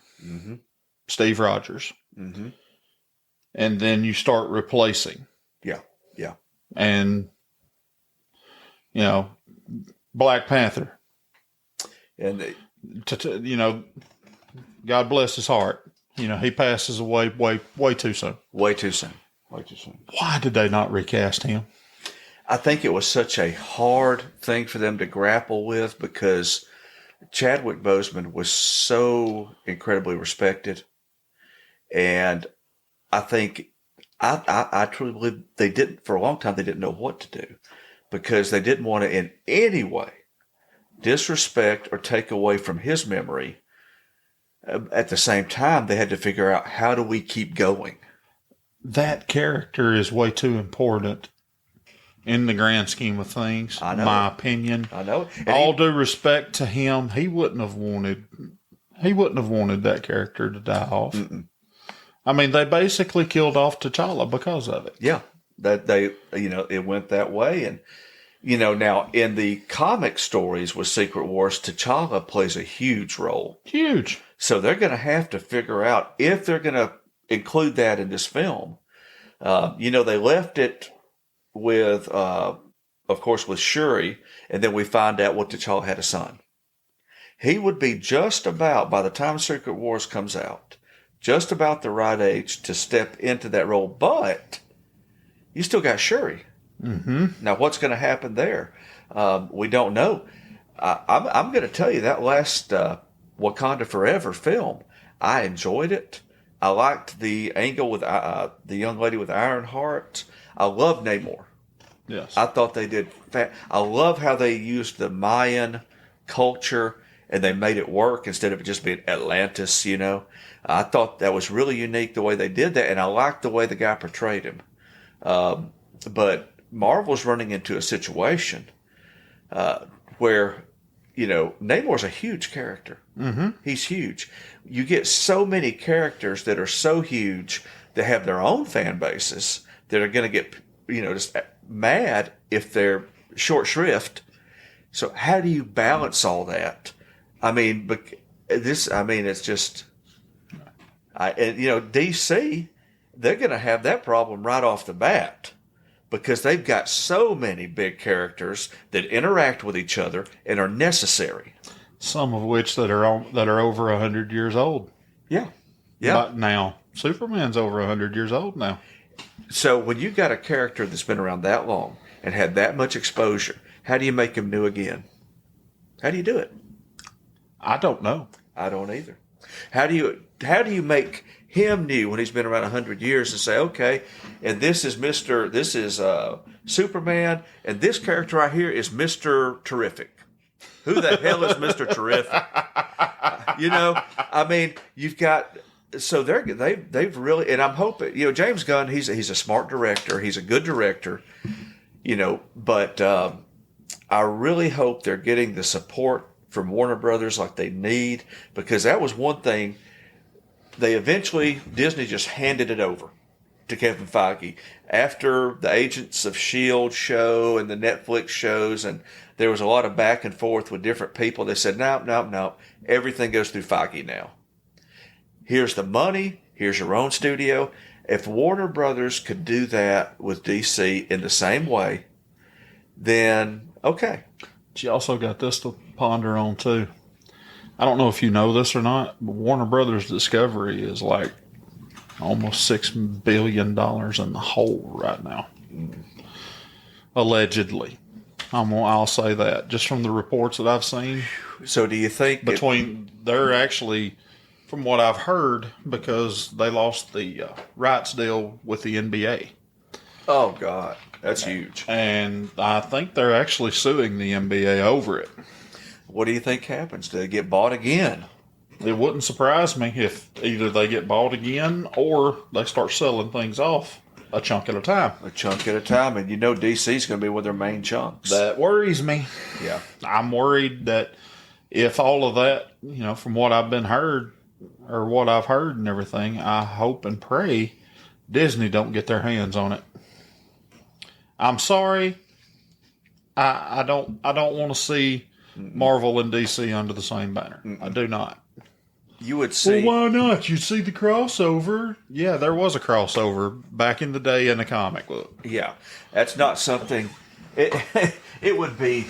S1: Steve Rogers. And then you start replacing.
S2: Yeah.
S1: And, Black Panther.
S2: And,
S1: God bless his heart. He passes away way too soon.
S2: Way too soon.
S1: Why did they not recast him?
S2: I think it was such a hard thing for them to grapple with because Chadwick Boseman was so incredibly respected. And I think I truly believe they didn't, for a long time, they didn't know what to do because they didn't want to in any way disrespect or take away from his memory. At the same time, they had to figure out, how do we keep going?
S1: That character is way too important in the grand scheme of things,
S2: I know.
S1: My opinion.
S2: I know.
S1: And due respect to him, he wouldn't have wanted that character to die off. I mean, they basically killed off T'Challa because of it.
S2: Yeah. that it went that way. And, now in the comic stories with Secret Wars, T'Challa plays a huge role.
S1: Huge.
S2: So they're going to have to figure out if they're going to include that in this film. They left it with, of course, with Shuri, and then we find out what T'Challa had a son. He would be just about, by the time Secret Wars comes out, just about the right age to step into that role. But you still got Shuri.
S1: Mm-hmm.
S2: Now, what's going to happen there? We don't know. I'm going to tell you that last Wakanda Forever film, I enjoyed it. I liked the angle with the young lady with Iron Heart. I love Namor.
S1: Yes.
S2: I thought they did. I love how they used the Mayan culture and they made it work instead of it just being Atlantis, I thought that was really unique the way they did that, and I liked the way the guy portrayed him. But Marvel's running into a situation where, Namor's a huge character.
S1: Mm-hmm.
S2: He's huge. You get so many characters that are so huge that have their own fan bases that are going to get, just mad if they're short shrift. So how do you balance all that? I mean, it's just, DC, they're going to have that problem right off the bat because they've got so many big characters that interact with each other and are necessary.
S1: Some of which that are over 100 years old.
S2: Yeah.
S1: But now Superman's over 100 years old now.
S2: So when you got a character that's been around that long and had that much exposure, how do you make him new again? How do you do it?
S1: I don't know.
S2: I don't either. How do you make him new when he's been around 100 years and say, okay, and this is Superman, and this character right here is Mr. Terrific. Who the hell is Mr. Terrific? You've got, so they've really, and I'm hoping, James Gunn, he's a smart director, he's a good director, but I really hope they're getting the support from Warner Brothers like they need, because that was one thing. Disney just handed it over to Kevin Feige after the Agents of S.H.I.E.L.D. show and the Netflix shows, and there was a lot of back and forth with different people. They said, no, everything goes through Feige now. Here's the money. Here's your own studio. If Warner Brothers could do that with DC in the same way, then okay.
S1: But you also got this to ponder on too. I don't know if you know this or not, but Warner Brothers Discovery is like almost $6 billion in the hole right now. Allegedly. I'll say that just from the reports that I've seen.
S2: So do you think
S1: they're actually, from what I've heard, because they lost the rights deal with the NBA.
S2: Oh God, that's huge.
S1: And I think they're actually suing the NBA over it.
S2: What do you think happens? Do they get bought again?
S1: It wouldn't surprise me if either they get bought again or they start selling things off a chunk at a time.
S2: A chunk at a time. And DC's going to be one of their main chunks.
S1: That worries me.
S2: Yeah.
S1: I'm worried that if all of that, from what I've heard and everything, I hope and pray Disney don't get their hands on it. I'm sorry. I don't want to see Marvel and DC under the same banner. I do not.
S2: You would see.
S1: Well, why not? You see the crossover? Yeah, there was a crossover back in the day in the comic book.
S2: Yeah, that's not something. It would be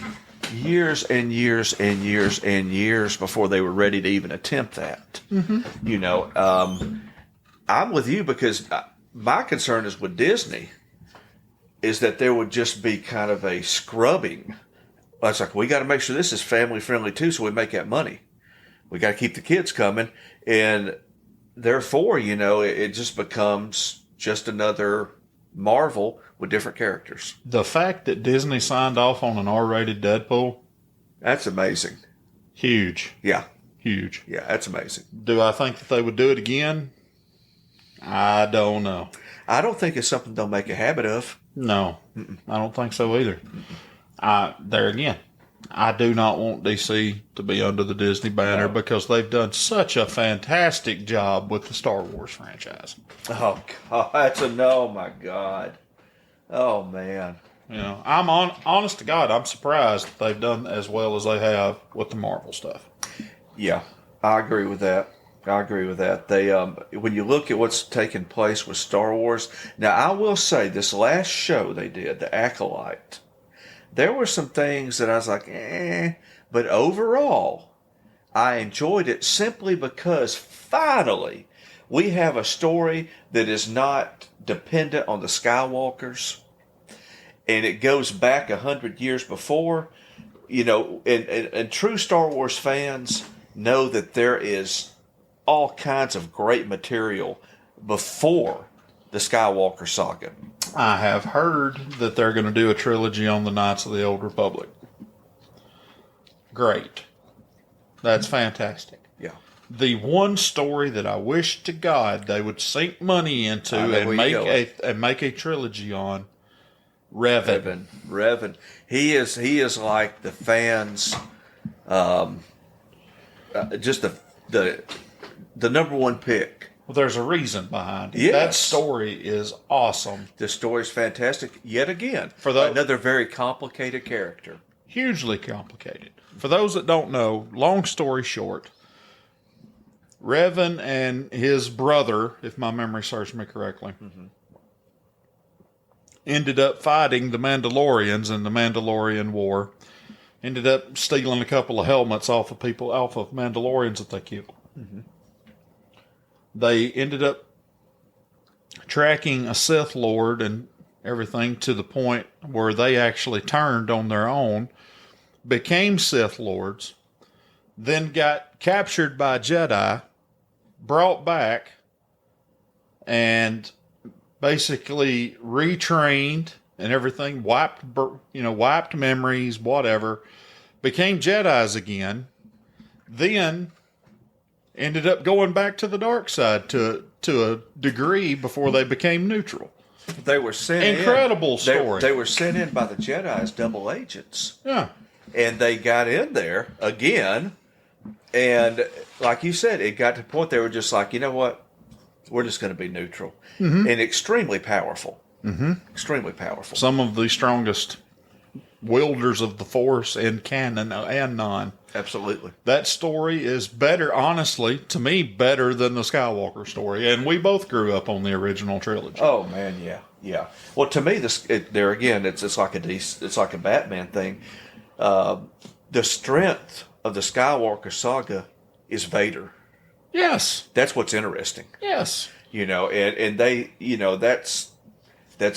S2: years and years and years and years before they were ready to even attempt that. Mm-hmm. I'm with you because my concern is with Disney is that there would just be kind of a scrubbing. It's like, we got to make sure this is family friendly too, so we make that money. We got to keep the kids coming. And therefore, it just becomes just another Marvel with different characters.
S1: The fact that Disney signed off on an R-rated Deadpool.
S2: That's amazing.
S1: Huge.
S2: Yeah.
S1: Huge.
S2: Yeah, that's amazing.
S1: Do I think that they would do it again? I don't know.
S2: I don't think it's something they'll make a habit of.
S1: No. Mm-mm. I don't think so either. There again, I do not want DC to be under the Disney banner because they've done such a fantastic job with the Star Wars franchise.
S2: Oh, God. Oh, my God. Oh man.
S1: You know, I'm honest to God, I'm surprised that they've done as well as they have with the Marvel stuff.
S2: Yeah, I agree with that. I agree with that. They, when you look at what's taking place with Star Wars, now I will say this last show they did, The Acolyte, there were some things that I was like, but overall, I enjoyed it simply because finally we have a story that is not dependent on the Skywalkers, and it goes back 100 years before. You know, and true Star Wars fans know that there is all kinds of great material before the Skywalker saga.
S1: I have heard that they're going to do a trilogy on the Knights of the Old Republic. Great. That's fantastic.
S2: Yeah.
S1: The one story that I wish to God they would sink money into and make a trilogy on,
S2: Revan. He is like the fans, just the number one pick.
S1: Well, there's a reason behind it.
S2: Yes.
S1: That story is awesome.
S2: The story's fantastic. Yet again,
S1: For
S2: another very complicated character.
S1: Hugely complicated. For those that don't know, long story short, Revan and his brother, if my memory serves me correctly, ended up fighting the Mandalorians in the Mandalorian War. Ended up stealing a couple of helmets off of Mandalorians that they killed. They ended up tracking a Sith Lord and everything to the point where they actually turned on their own, became Sith Lords, then got captured by Jedi, brought back, and basically retrained and everything, wiped memories, whatever, became Jedis again, then ended up going back to the dark side to a degree before they became neutral.
S2: They were sent
S1: Incredible story.
S2: They were sent in by the Jedi as double agents.
S1: Yeah.
S2: And they got in there again, and like you said, it got to the point they were just like, you know what? We're just going to be neutral. And extremely powerful. Extremely powerful.
S1: Some of the strongest wielders of the Force in canon and non.
S2: Absolutely.
S1: That story is better, honestly, to me, better than the Skywalker story. And we both grew up on the original trilogy.
S2: Oh man, yeah. Well, to me, it's like it's like a Batman thing. The strength of the Skywalker saga is Vader.
S1: Yes.
S2: That's what's interesting.
S1: Yes.
S2: You know, and they, you know, that's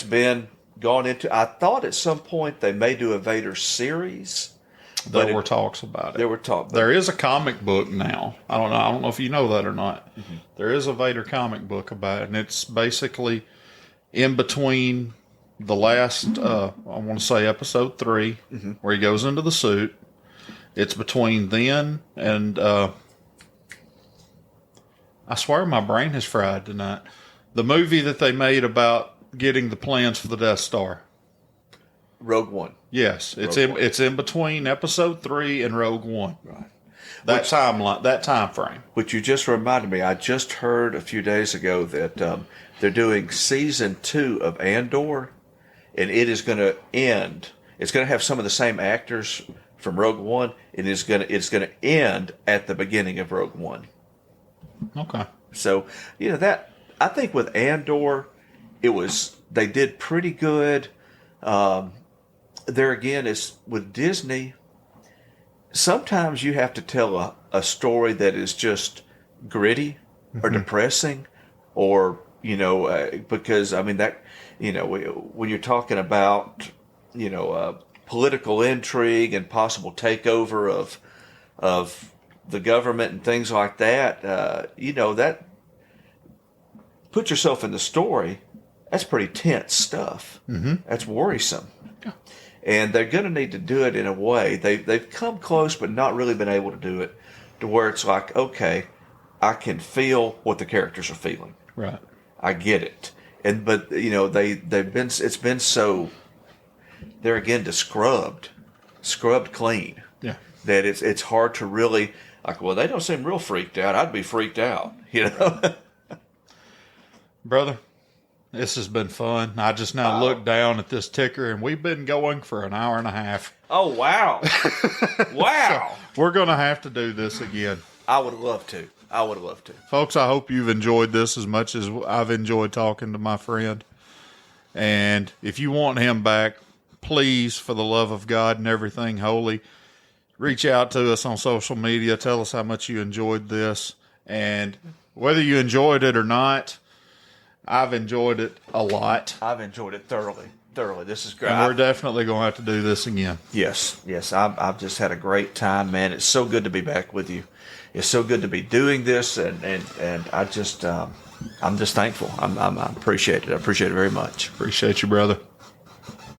S2: been gone into. I thought at some point they may do a Vader series.
S1: There were talks about it.
S2: There were talks.
S1: There is a comic book now. I don't know if you know that or not. There is a Vader comic book about it, and it's basically in between the last, I want to say episode 3, where he goes into the suit. It's between then and, I swear my brain has fried tonight. The movie that they made about getting the plans for the Death Star.
S2: Rogue One.
S1: Yes, it's in between episode 3 and Rogue One.
S2: Right.
S1: That time frame.
S2: Which you just reminded me. I just heard a few days ago that they're doing season 2 of Andor, and it is going to end. It's going to have some of the same actors from Rogue One, and it's going to end at the beginning of Rogue One.
S1: Okay.
S2: So that I think with Andor, they did pretty good. There again, is with Disney, sometimes you have to tell a story that is just gritty or depressing, or because I mean that when you're talking about political intrigue and possible takeover of the government and things like that, that put yourself in the story. That's pretty tense stuff. That's worrisome.
S1: Yeah.
S2: And they're going to need to do it in a way. They've come close, but not really been able to do it to where it's like, okay, I can feel what the characters are feeling.
S1: Right.
S2: I get it. But it's been so, they're again scrubbed clean.
S1: Yeah.
S2: That it's hard to really, like, well, they don't seem real freaked out. I'd be freaked out,
S1: Brother, This has been fun. I just now look down at this ticker, and we've been going for an hour and a half.
S2: Oh, wow. Wow.
S1: So we're going to have to do this again.
S2: I would love to.
S1: Folks, I hope you've enjoyed this as much as I've enjoyed talking to my friend. And if you want him back, please, for the love of God and everything holy, reach out to us on social media. Tell us how much you enjoyed this. And whether you enjoyed it or not, I've enjoyed it a lot.
S2: I've enjoyed it thoroughly. This is great.
S1: And we're definitely going to have to do this again.
S2: Yes. I've just had a great time, man. It's so good to be back with you. It's so good to be doing this, and I just I'm just thankful. I appreciate it. I appreciate it very much.
S1: Appreciate you, brother.